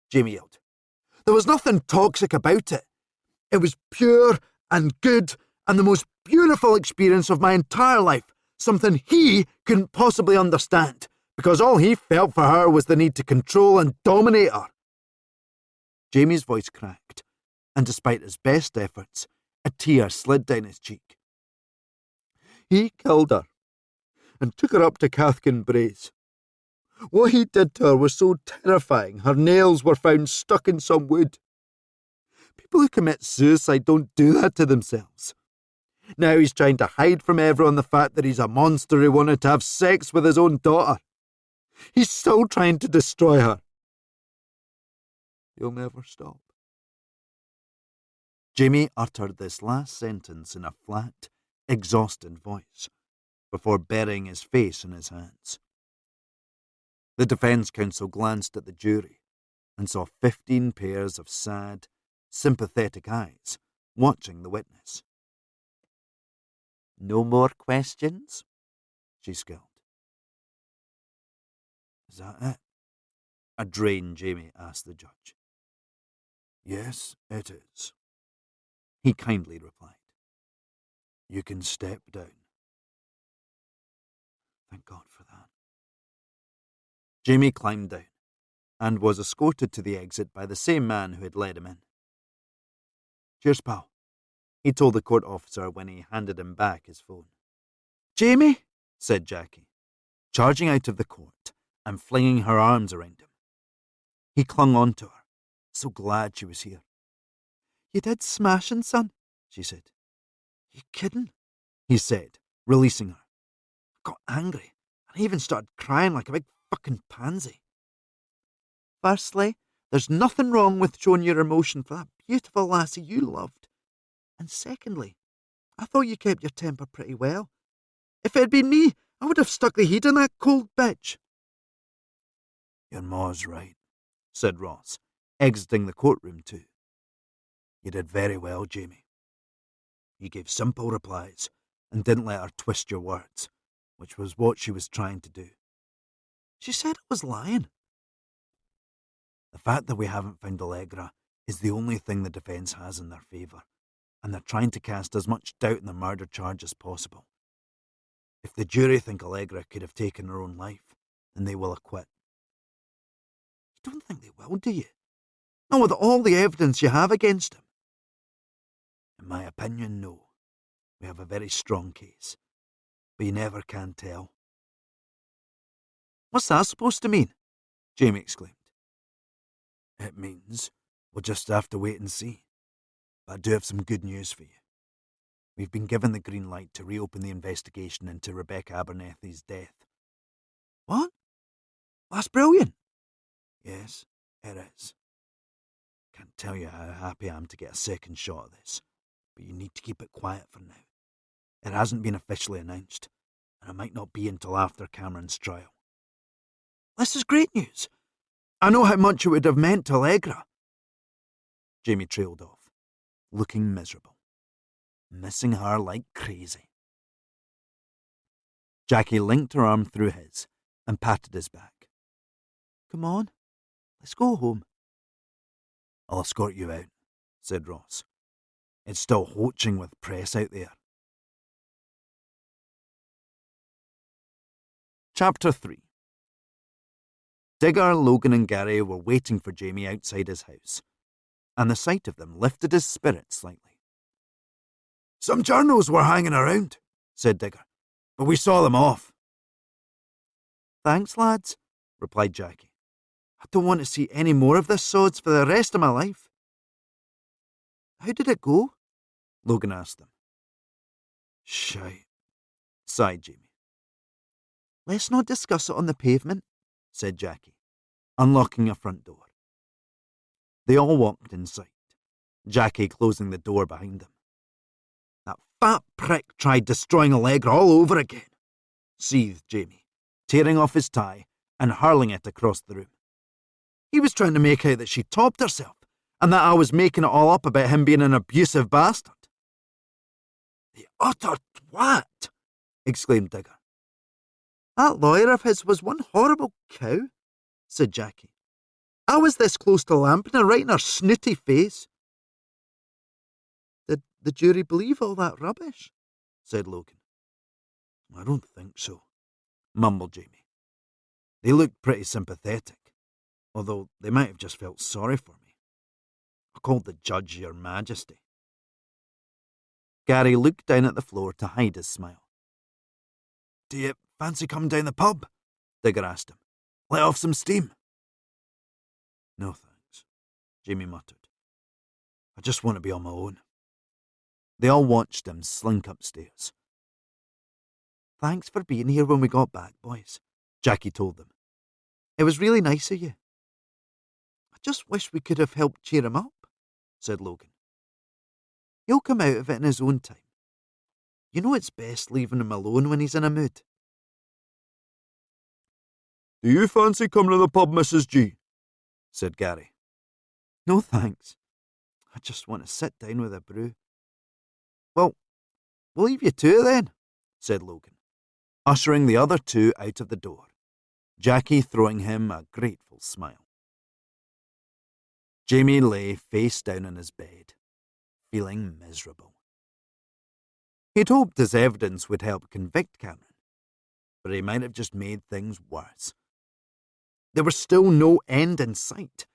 Jamie yelled. There was nothing toxic about it. It was pure and good and the most beautiful experience of my entire life, something he couldn't possibly understand, because all he felt for her was the need to control and dominate her. Jamie's voice cracked, and despite his best efforts, a tear slid down his cheek. He killed her and took her up to Cathkin Braes. What he did to her was so terrifying, her nails were found stuck in some wood. People who commit suicide don't do that to themselves. Now he's trying to hide from everyone the fact that he's a monster who wanted to have sex with his own daughter. He's still trying to destroy her. He'll never stop. Jamie uttered this last sentence in a flat, exhausted voice, before burying his face in his hands. The defence counsel glanced at the jury and saw 15 pairs of sad, sympathetic eyes watching the witness. No more questions? She scowled. Is that it? A drained Jamie asked the judge. Yes, it is, he kindly replied. You can step down. Thank God for that. Jamie climbed down and was escorted to the exit by the same man who had led him in. Cheers, pal, he told the court officer when he handed him back his phone. Jamie, said Jackie, charging out of the court and flinging her arms around him. He clung on to her, so glad she was here. You did smashing, son, she said. You kidding? He said, releasing her. I got angry, and I even started crying like a big fucking pansy. Firstly, there's nothing wrong with showing your emotion for that beautiful lassie you loved. And secondly, I thought you kept your temper pretty well. If it had been me, I would have stuck the heat in that cold bitch. Your ma's right, said Ross, exiting the courtroom too. You did very well, Jamie. You gave simple replies and didn't let her twist your words, which was what she was trying to do. She said I was lying. The fact that we haven't found Allegra is the only thing the defence has in their favour, and they're trying to cast as much doubt in the murder charge as possible. If the jury think Allegra could have taken her own life, then they will acquit. You don't think they will, do you? Not with all the evidence you have against him. In my opinion, no. We have a very strong case, but you never can tell. What's that supposed to mean? Jamie exclaimed. It means we'll just have to wait and see. But I do have some good news for you. We've been given the green light to reopen the investigation into Rebecca Abernethy's death. What? That's brilliant. Yes, it is. Can't tell you how happy I am to get a second shot of this, but you need to keep it quiet for now. It hasn't been officially announced, and it might not be until after Cameron's trial. This is great news. I know how much it would have meant to Allegra. Jamie trailed off, looking miserable, missing her like crazy. Jackie linked her arm through his and patted his back. Come on, let's go home. I'll escort you out, said Ross. It's still hoaching with press out there. Chapter 3. Digger, Logan and Gary were waiting for Jamie outside his house, and the sight of them lifted his spirits slightly. Some journals were hanging around, said Digger, but we saw them off. Thanks, lads, replied Jackie. I don't want to see any more of this sods for the rest of my life. How did it go? Logan asked them. Shite, sighed Jamie. Let's not discuss it on the pavement, said Jackie, unlocking a front door. They all walked inside, Jackie closing the door behind them. That fat prick tried destroying Allegra all over again, seethed Jamie, tearing off his tie and hurling it across the room. He was trying to make out that she topped herself and that I was making it all up about him being an abusive bastard. The utter twat, exclaimed Digger. That lawyer of his was one horrible cow, said Jackie. I was this close to lamping her right in her snooty face. Did the jury believe all that rubbish? Said Logan. I don't think so, mumbled Jamie. They looked pretty sympathetic, although they might have just felt sorry for me. I called the judge Your Majesty. Gary looked down at the floor to hide his smile. Do you fancy coming down the pub? Digger asked him. Let off some steam. No thanks, Jamie muttered. I just want to be on my own. They all watched him slink upstairs. Thanks for being here when we got back, boys, Jackie told them. It was really nice of you. I just wish we could have helped cheer him up, said Logan. He'll come out of it in his own time. You know it's best leaving him alone when he's in a mood. Do you fancy coming to the pub, Mrs. G? Said Gary. No thanks. I just want to sit down with a brew. Well, we'll leave you to it then, said Logan, ushering the other two out of the door, Jackie throwing him a grateful smile. Jamie lay face down in his bed, feeling miserable. He'd hoped his evidence would help convict Cameron, but he might have just made things worse. There was still no end in sight,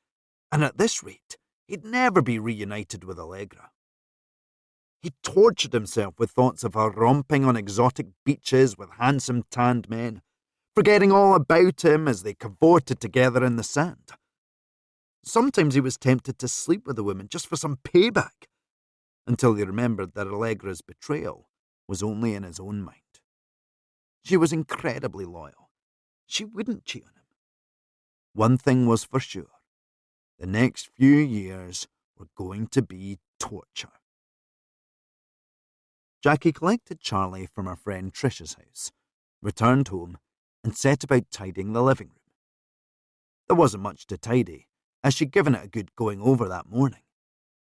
and at this rate, he'd never be reunited with Allegra. He tortured himself with thoughts of her romping on exotic beaches with handsome tanned men, forgetting all about him as they cavorted together in the sand. Sometimes he was tempted to sleep with the woman just for some payback, until he remembered that Allegra's betrayal was only in his own mind. She was incredibly loyal. She wouldn't cheat on him. One thing was for sure. The next few years were going to be torture. Jackie collected Charlie from her friend Trish's house, returned home, and set about tidying the living room. There wasn't much to tidy, as she'd given it a good going over that morning,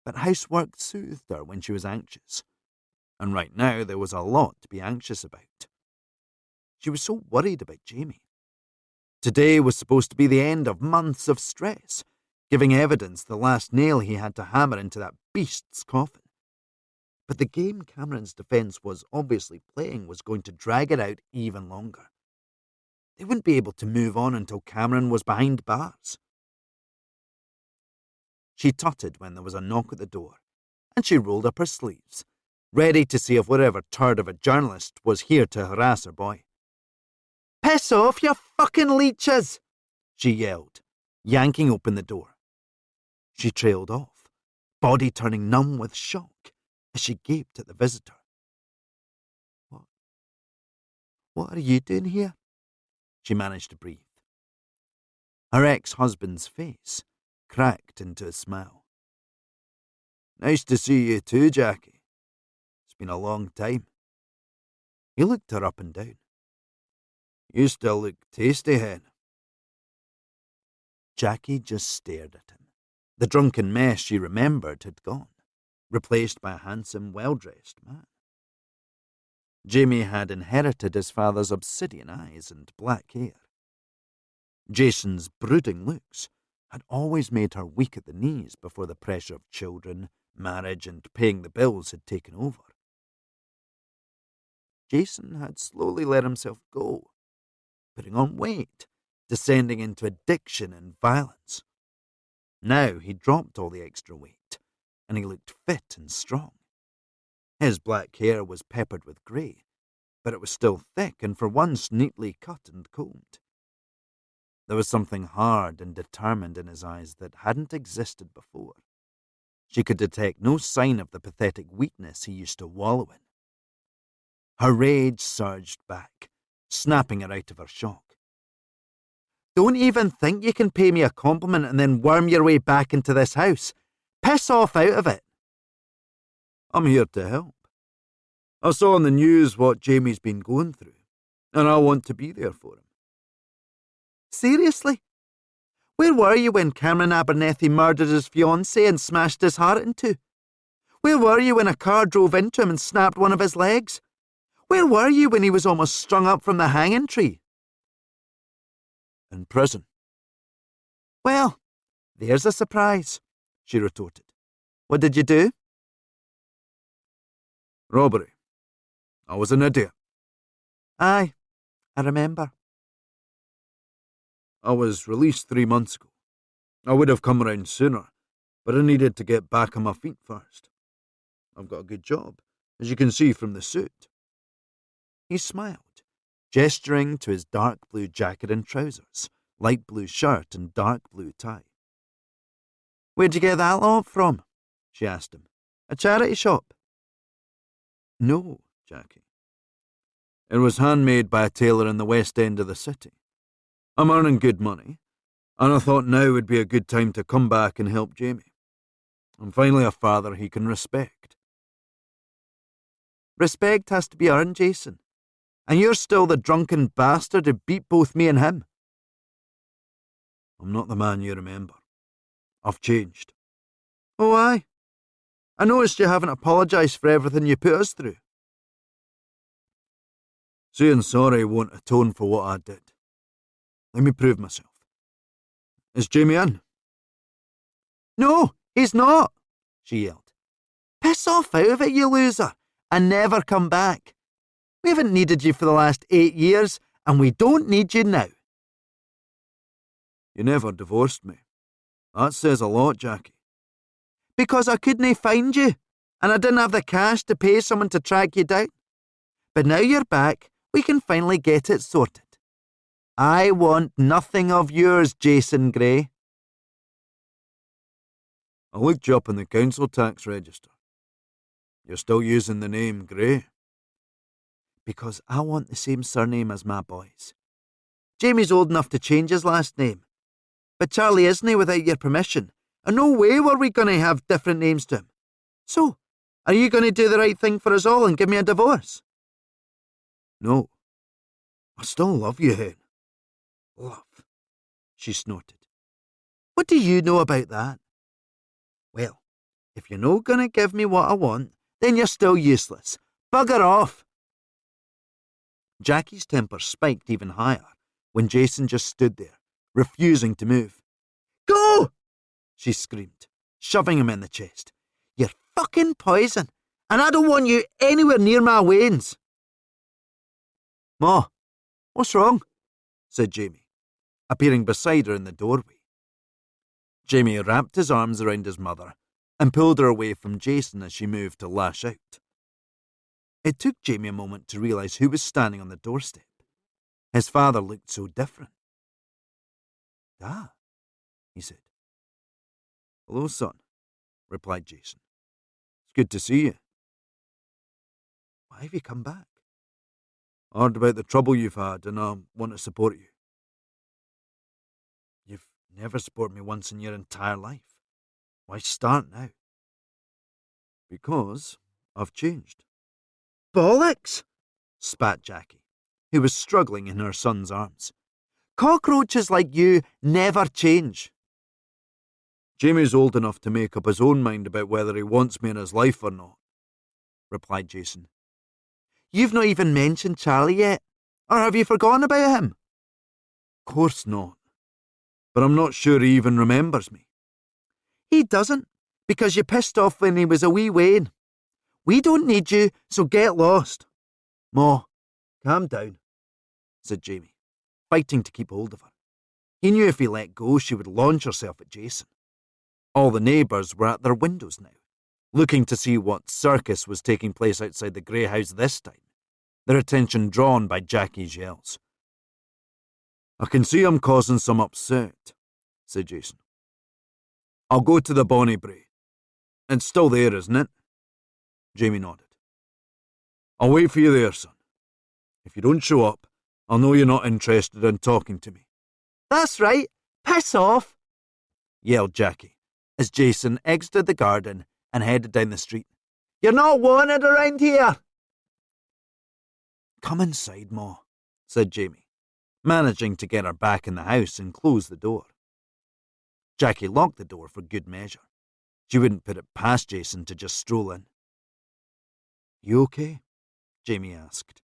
but housework soothed her when she was anxious, and right now there was a lot to be anxious about. She was so worried about Jamie. Today was supposed to be the end of months of stress, giving evidence the last nail he had to hammer into that beast's coffin. But the game Cameron's defence was obviously playing was going to drag it out even longer. They wouldn't be able to move on until Cameron was behind bars. She tutted when there was a knock at the door, and she rolled up her sleeves, ready to see if whatever turd of a journalist was here to harass her boy. Piss off, you fucking leeches! She yelled, yanking open the door. She trailed off, body turning numb with shock as she gaped at the visitor. What are you doing here? She managed to breathe. Her ex-husband's face cracked into a smile. Nice to see you too, Jackie. It's been a long time. He looked her up and down. You still look tasty, hen. Jackie just stared at him. The drunken mess she remembered had gone, replaced by a handsome, well-dressed man. Jamie had inherited his father's obsidian eyes and black hair. Jason's brooding looks had always made her weak at the knees before the pressure of children, marriage, and paying the bills had taken over. Jason had slowly let himself go, putting on weight, descending into addiction and violence. Now he dropped all the extra weight, and he looked fit and strong. His black hair was peppered with grey, but it was still thick and for once neatly cut and combed. There was something hard and determined in his eyes that hadn't existed before. She could detect no sign of the pathetic weakness he used to wallow in. Her rage surged back, snapping her out of her shock. Don't even think you can pay me a compliment and then worm your way back into this house. Piss off out of it. I'm here to help, I saw on the news what Jamie's been going through, and I want to be there for him. Seriously? Where were you when Cameron Abernethy murdered his fiancée and smashed his heart in two? Where were you when a car drove into him and snapped one of his legs? Where were you when he was almost strung up from the hanging tree? In prison. Well, there's a surprise, she retorted. What did you do? Robbery. I was an idiot. Aye, I remember. I was released 3 months ago. I would have come around sooner, but I needed to get back on my feet first. I've got a good job, as you can see from the suit. He smiled, gesturing to his dark blue jacket and trousers, light blue shirt and dark blue tie. Where'd you get that lot from? She asked him. A charity shop? No, Jackie. It was handmade by a tailor in the West End of the city. I'm earning good money, and I thought now would be a good time to come back and help Jamie. I'm finally a father he can respect. Respect has to be earned, Jason. And you're still the drunken bastard who beat both me and him. I'm not the man you remember. I've changed. Oh, aye. I noticed you haven't apologised for everything you put us through. Saying sorry won't atone for what I did. Let me prove myself. Is Jamie in? No, he's not, she yelled. Piss off out of it, you loser, and never come back. We haven't needed you for the last 8 years, and we don't need you now. You never divorced me. That says a lot, Jackie. Because I couldn't find you, and I didn't have the cash to pay someone to track you down. But now you're back, we can finally get it sorted. I want nothing of yours, Jason Gray. I looked you up in the council tax register. You're still using the name Gray. Because I want the same surname as my boys. Jamie's old enough to change his last name. But Charlie isn't without your permission, and no way were we going to have different names to him. So, are you going to do the right thing for us all and give me a divorce? No. I still love you, Hen. Love, she snorted. What do you know about that? Well, if you're not going to give me what I want, then you're still useless. Bugger off. Jackie's temper spiked even higher when Jason just stood there, refusing to move. Go! She screamed, shoving him in the chest. You're fucking poison, and I don't want you anywhere near my wains. Ma, what's wrong? Said Jamie, appearing beside her in the doorway. Jamie wrapped his arms around his mother and pulled her away from Jason as she moved to lash out. It took Jamie a moment to realise who was standing on the doorstep. His father looked so different. "Dad," he said. "Hello, son," replied Jason. "It's good to see you." "Why have you come back?" "I heard about the trouble you've had, and I want to support you." "You've never supported me once in your entire life. Why start now?" "Because I've changed." "Bollocks!" spat Jackie, who was struggling in her son's arms. "Cockroaches like you never change." "Jamie's old enough to make up his own mind about whether he wants me in his life or not," replied Jason. "You've not even mentioned Charlie yet, or have you forgotten about him?" "Of course not. But I'm not sure he even remembers me." "He doesn't, because you pissed off when he was a wee Wayne. We don't need you, so get lost." "Ma, calm down," said Jamie, fighting to keep hold of her. He knew if he let go, she would launch herself at Jason. All the neighbours were at their windows now, looking to see what circus was taking place outside the grey house this time, their attention drawn by Jackie's yells. "I can see I'm causing some upset," said Jason. "I'll go to the Bonnie Brae. It's still there, isn't it?" Jamie nodded. "I'll wait for you there, son. If you don't show up, I'll know you're not interested in talking to me." "That's right. Piss off," yelled Jackie as Jason exited the garden and headed down the street. "You're not wanted around here." Come inside, Ma, said Jamie, managing to get her back in the house and close the door. Jackie locked the door for good measure. She wouldn't put it past Jason to just stroll in. You okay? Jamie asked.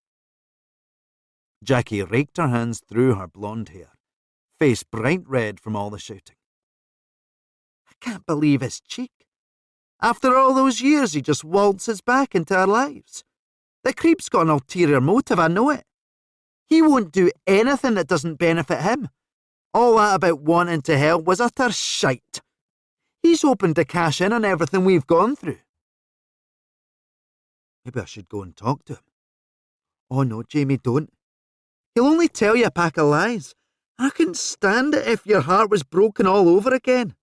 Jackie raked her hands through her blonde hair, face bright red from all the shouting. I can't believe his cheek. After all those years, he just waltzes back into our lives. The creep's got an ulterior motive, I know it. He won't do anything that doesn't benefit him. All that about wanting to help was utter shite. He's hoping to cash in on everything we've gone through. Maybe I should go and talk to him. Oh no, Jamie, don't. He'll only tell you a pack of lies. I couldn't stand it if your heart was broken all over again.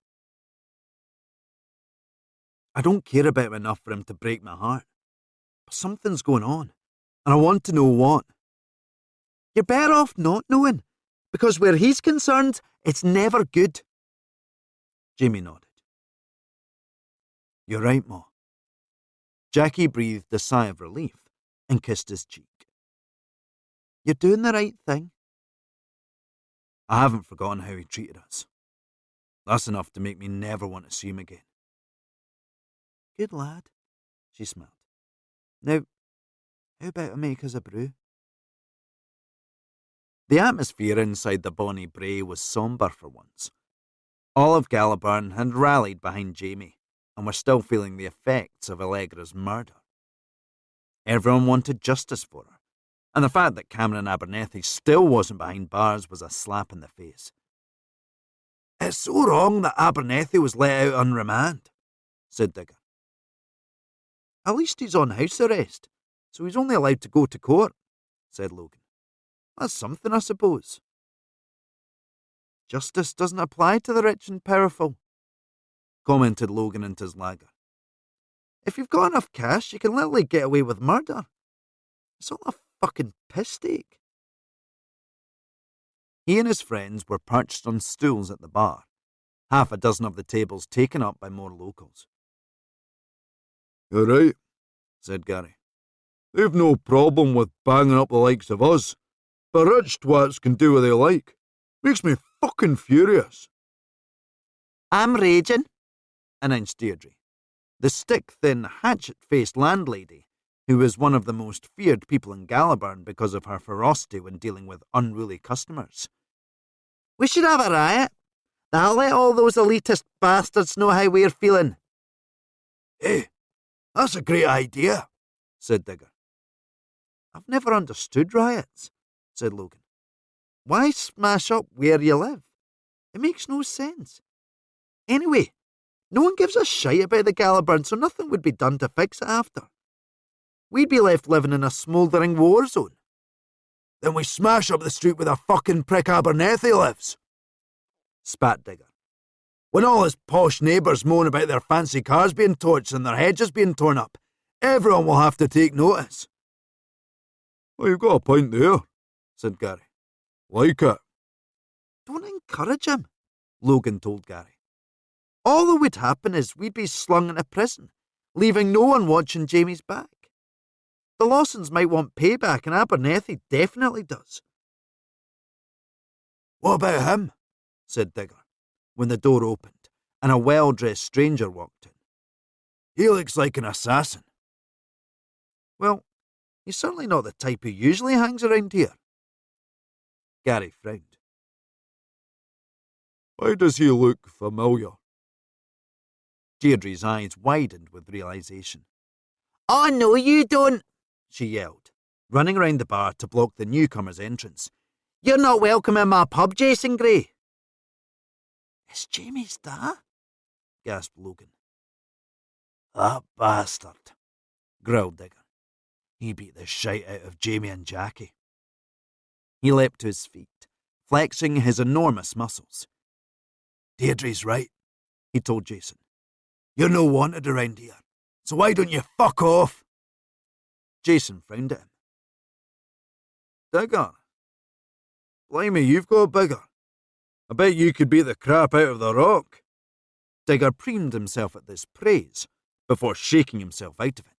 I don't care about him enough for him to break my heart. But something's going on, and I want to know what. You're better off not knowing, because where he's concerned, it's never good. Jamie nodded. You're right, Ma. Jackie breathed a sigh of relief and kissed his cheek. You're doing the right thing. I haven't forgotten how he treated us. That's enough to make me never want to see him again. Good lad, she smiled. Now, how about I make us a brew? The atmosphere inside the Bonnie Bray was sombre for once. All of Gallowburn had rallied behind Jamie and were still feeling the effects of Allegra's murder. Everyone wanted justice for her, and the fact that Cameron Abernethy still wasn't behind bars was a slap in the face. It's so wrong that Abernethy was let out on remand, said Digger. At least he's on house arrest, so he's only allowed to go to court, said Logan. That's something, I suppose. Justice doesn't apply to the rich and powerful, commented Logan into his lager. If you've got enough cash, you can literally get away with murder. It's all a fucking piss take. He and his friends were perched on stools at the bar, half a dozen of the tables taken up by more locals. You're right, said Gary. They've no problem with banging up the likes of us, but rich twats can do what they like. Makes me fucking furious. I'm raging, announced Deirdre, the stick-thin, hatchet-faced landlady who was one of the most feared people in Gallowburn because of her ferocity when dealing with unruly customers. We should have a riot. That'll let all those elitist bastards know how we're feeling. Hey, that's a great idea, said Digger. I've never understood riots, said Logan. Why smash up where you live? It makes no sense. Anyway, no one gives a shite about the Gallowburn, so nothing would be done to fix it after. We'd be left living in a smouldering war zone. Then we smash up the street where the fucking prick Abernethy lives, spat Digger. When all his posh neighbours moan about their fancy cars being torched and their hedges being torn up, everyone will have to take notice. Well, you've got a point there, said Gary. Like it. Don't encourage him, Logan told Gary. All that would happen is we'd be slung into prison, leaving no one watching Jamie's back. The Lawsons might want payback, and Abernethy definitely does. What about him? Said Digger, when the door opened and a well-dressed stranger walked in. He looks like an assassin. Well, he's certainly not the type who usually hangs around here. Gary frowned. Why does he look familiar? Deirdre's eyes widened with realisation. Oh, no, you don't, she yelled, running around the bar to block the newcomer's entrance. You're not welcome in my pub, Jason Gray. It's Jamie's dad, gasped Logan. That bastard, growled Digger. He beat the shite out of Jamie and Jackie. He leapt to his feet, flexing his enormous muscles. Deirdre's right, he told Jason. You're no wanted around here, so why don't you fuck off? Jason frowned at him. Digger? Blimey, you've got bigger. I bet you could beat the crap out of the Rock. Digger preened himself at this praise before shaking himself out of it.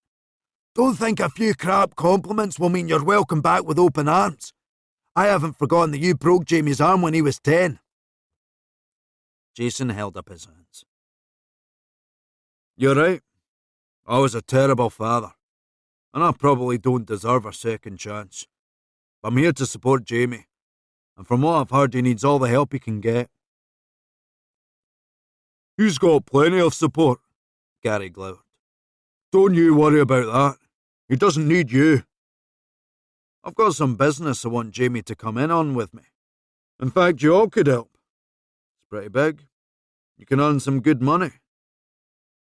Don't think a few crap compliments will mean you're welcome back with open arms. I haven't forgotten that you broke Jamie's arm when he was 10. Jason held up his hands. You're right. I was a terrible father, and I probably don't deserve a second chance. I'm here to support Jamie, and from what I've heard, he needs all the help he can get. He's got plenty of support, Gary glowered. Don't you worry about that. He doesn't need you. I've got some business I want Jamie to come in on with me. In fact, you all could help. It's pretty big. You can earn some good money.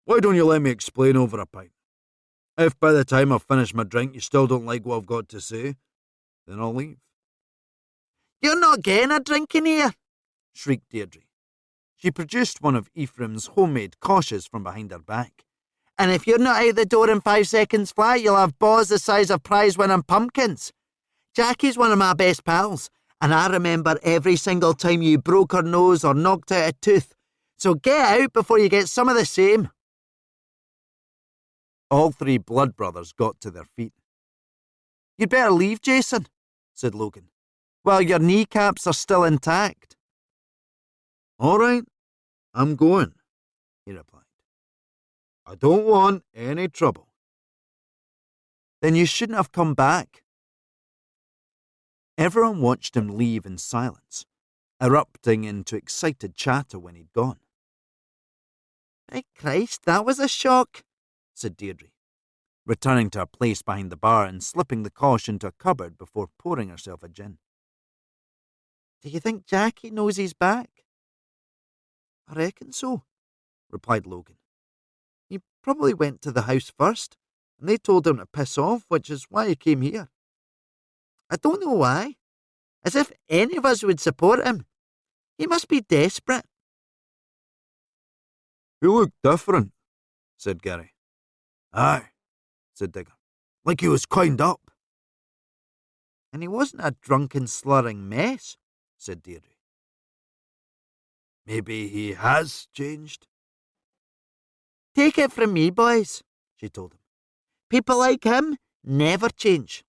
Why don't you let me explain over a pint? If by the time I've finished my drink you still don't like what I've got to say, then I'll leave. You're not getting a drink in here, shrieked Deirdre. She produced one of Ephraim's homemade cautious from behind her back. And if you're not out the door in 5 seconds flat, you'll have balls the size of prize-winning pumpkins. Jackie's one of my best pals, and I remember every single time you broke her nose or knocked out a tooth. So get out before you get some of the same. All three blood brothers got to their feet. You'd better leave, Jason, said Logan, while your kneecaps are still intact. All right, I'm going, he replied. I don't want any trouble. Then you shouldn't have come back. Everyone watched him leave in silence, erupting into excited chatter when he'd gone. By Christ, that was a shock, said Deirdre, returning to her place behind the bar and slipping the cosh into a cupboard before pouring herself a gin. Do you think Jackie knows he's back? I reckon so, replied Logan. He probably went to the house first, and they told him to piss off, which is why he came here. I don't know why. As if any of us would support him. He must be desperate. You look different, said Gary. Aye, said Digger, like he was coined up. And he wasn't a drunken, slurring mess, said Deirdre. Maybe he has changed. Take it from me, boys, she told him. People like him never change.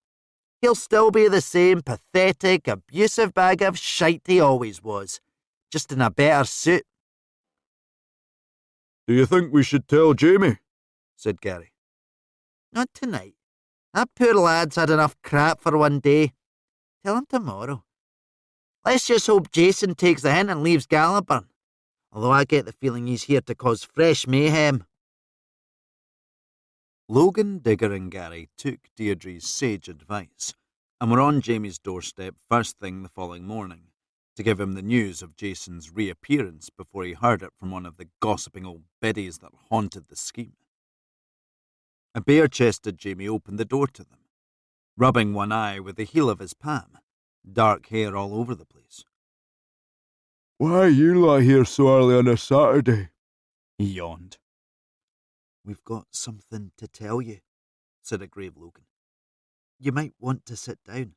He'll still be the same pathetic, abusive bag of shite he always was, just in a better suit. Do you think we should tell Jamie? Said Gary. Not tonight. That poor lad's had enough crap for one day. Tell him tomorrow. Let's just hope Jason takes the hint and leaves Gallowburn, although I get the feeling he's here to cause fresh mayhem. Logan, Digger and Gary took Deirdre's sage advice and were on Jamie's doorstep first thing the following morning to give him the news of Jason's reappearance before he heard it from one of the gossiping old biddies that haunted the scheme. A bare-chested Jamie opened the door to them, rubbing one eye with the heel of his palm, dark hair all over the place. Why are you lot here so early on a Saturday? He yawned. We've got something to tell you, said a grave Logan. You might want to sit down.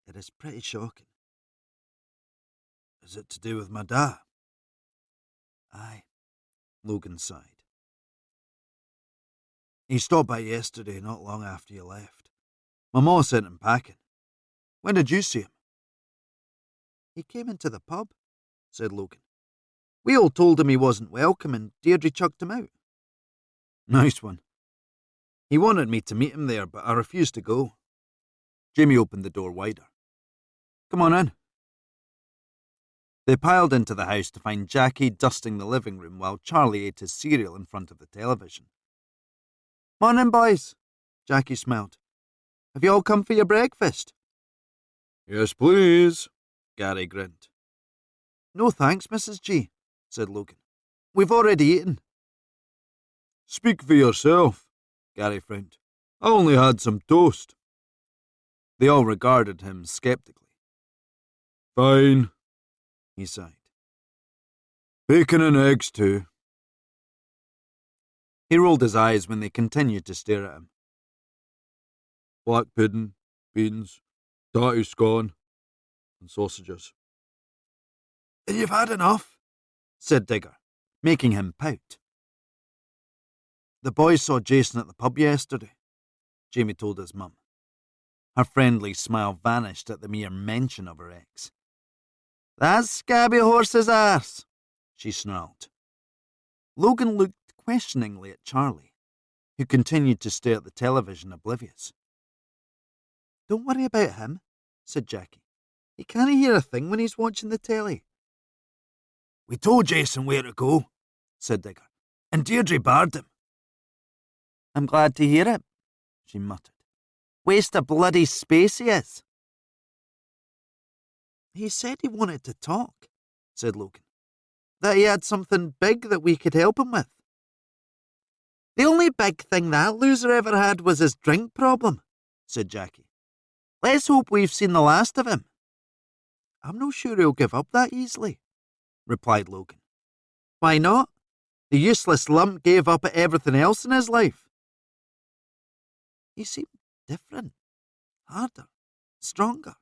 It is pretty shocking. Is it to do with my dad? Aye, Logan sighed. He stopped by yesterday, not long after you left. My ma sent him packing. When did you see him? He came into the pub, said Logan. We all told him he wasn't welcome and Deirdre chucked him out. Nice one. He wanted me to meet him there, but I refused to go. Jamie opened the door wider. Come on in. They piled into the house to find Jackie dusting the living room while Charlie ate his cereal in front of the television. Morning, boys, Jackie smiled. Have you all come for your breakfast? Yes, please, Gary grinned. No thanks, Mrs. G, said Logan. We've already eaten. Speak for yourself, Gary frowned. I only had some toast. They all regarded him sceptically. Fine, he sighed. Bacon and eggs too. He rolled his eyes when they continued to stare at him. Black pudding, beans, tatty scone, and sausages. And you've had enough, said Digger, making him pout. The boys saw Jason at the pub yesterday, Jamie told his mum. Her friendly smile vanished at the mere mention of her ex. That's Scabby Horse's arse, she snarled. Logan looked questioningly at Charlie, who continued to stare at the television oblivious. Don't worry about him, said Jackie. He can't hear a thing when he's watching the telly. We told Jason where to go, said Digger, and Deirdre barred him. I'm glad to hear it, she muttered. Waste of bloody space he is. He said he wanted to talk, said Logan. That he had something big that we could help him with. The only big thing that loser ever had was his drink problem, said Jackie. Let's hope we've seen the last of him. I'm not sure he'll give up that easily, replied Logan. Why not? The useless lump gave up at everything else in his life. He seemed different, harder, stronger.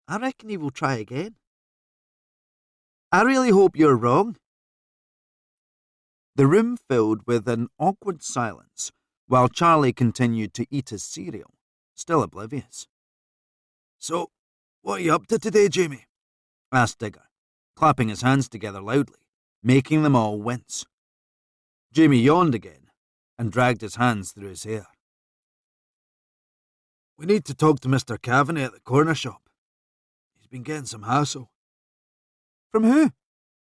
I reckon he will try again. I really hope you're wrong. The room filled with an awkward silence while Charlie continued to eat his cereal, still oblivious. So, what are you up to today, Jamie? Asked Digger, clapping his hands together loudly, making them all wince. Jamie yawned again and dragged his hands through his hair. We need to talk to Mr. Cavanagh at the corner shop. He's been getting some hassle. From who?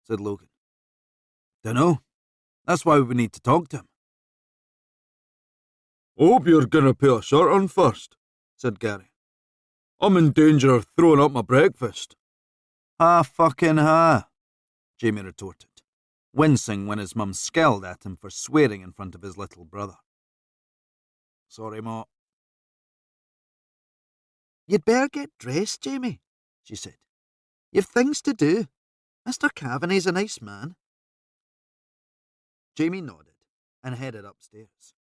Said Logan. Dunno. That's why we need to talk to him. Hope you're gonna put a shirt on first, said Gary. I'm in danger of throwing up my breakfast. Ha fucking ha, Jamie retorted, wincing when his mum scowled at him for swearing in front of his little brother. Sorry, Ma. You'd better get dressed, Jamie, she said. You've things to do. Mr. Cavanagh's a nice man. Jamie nodded and headed upstairs.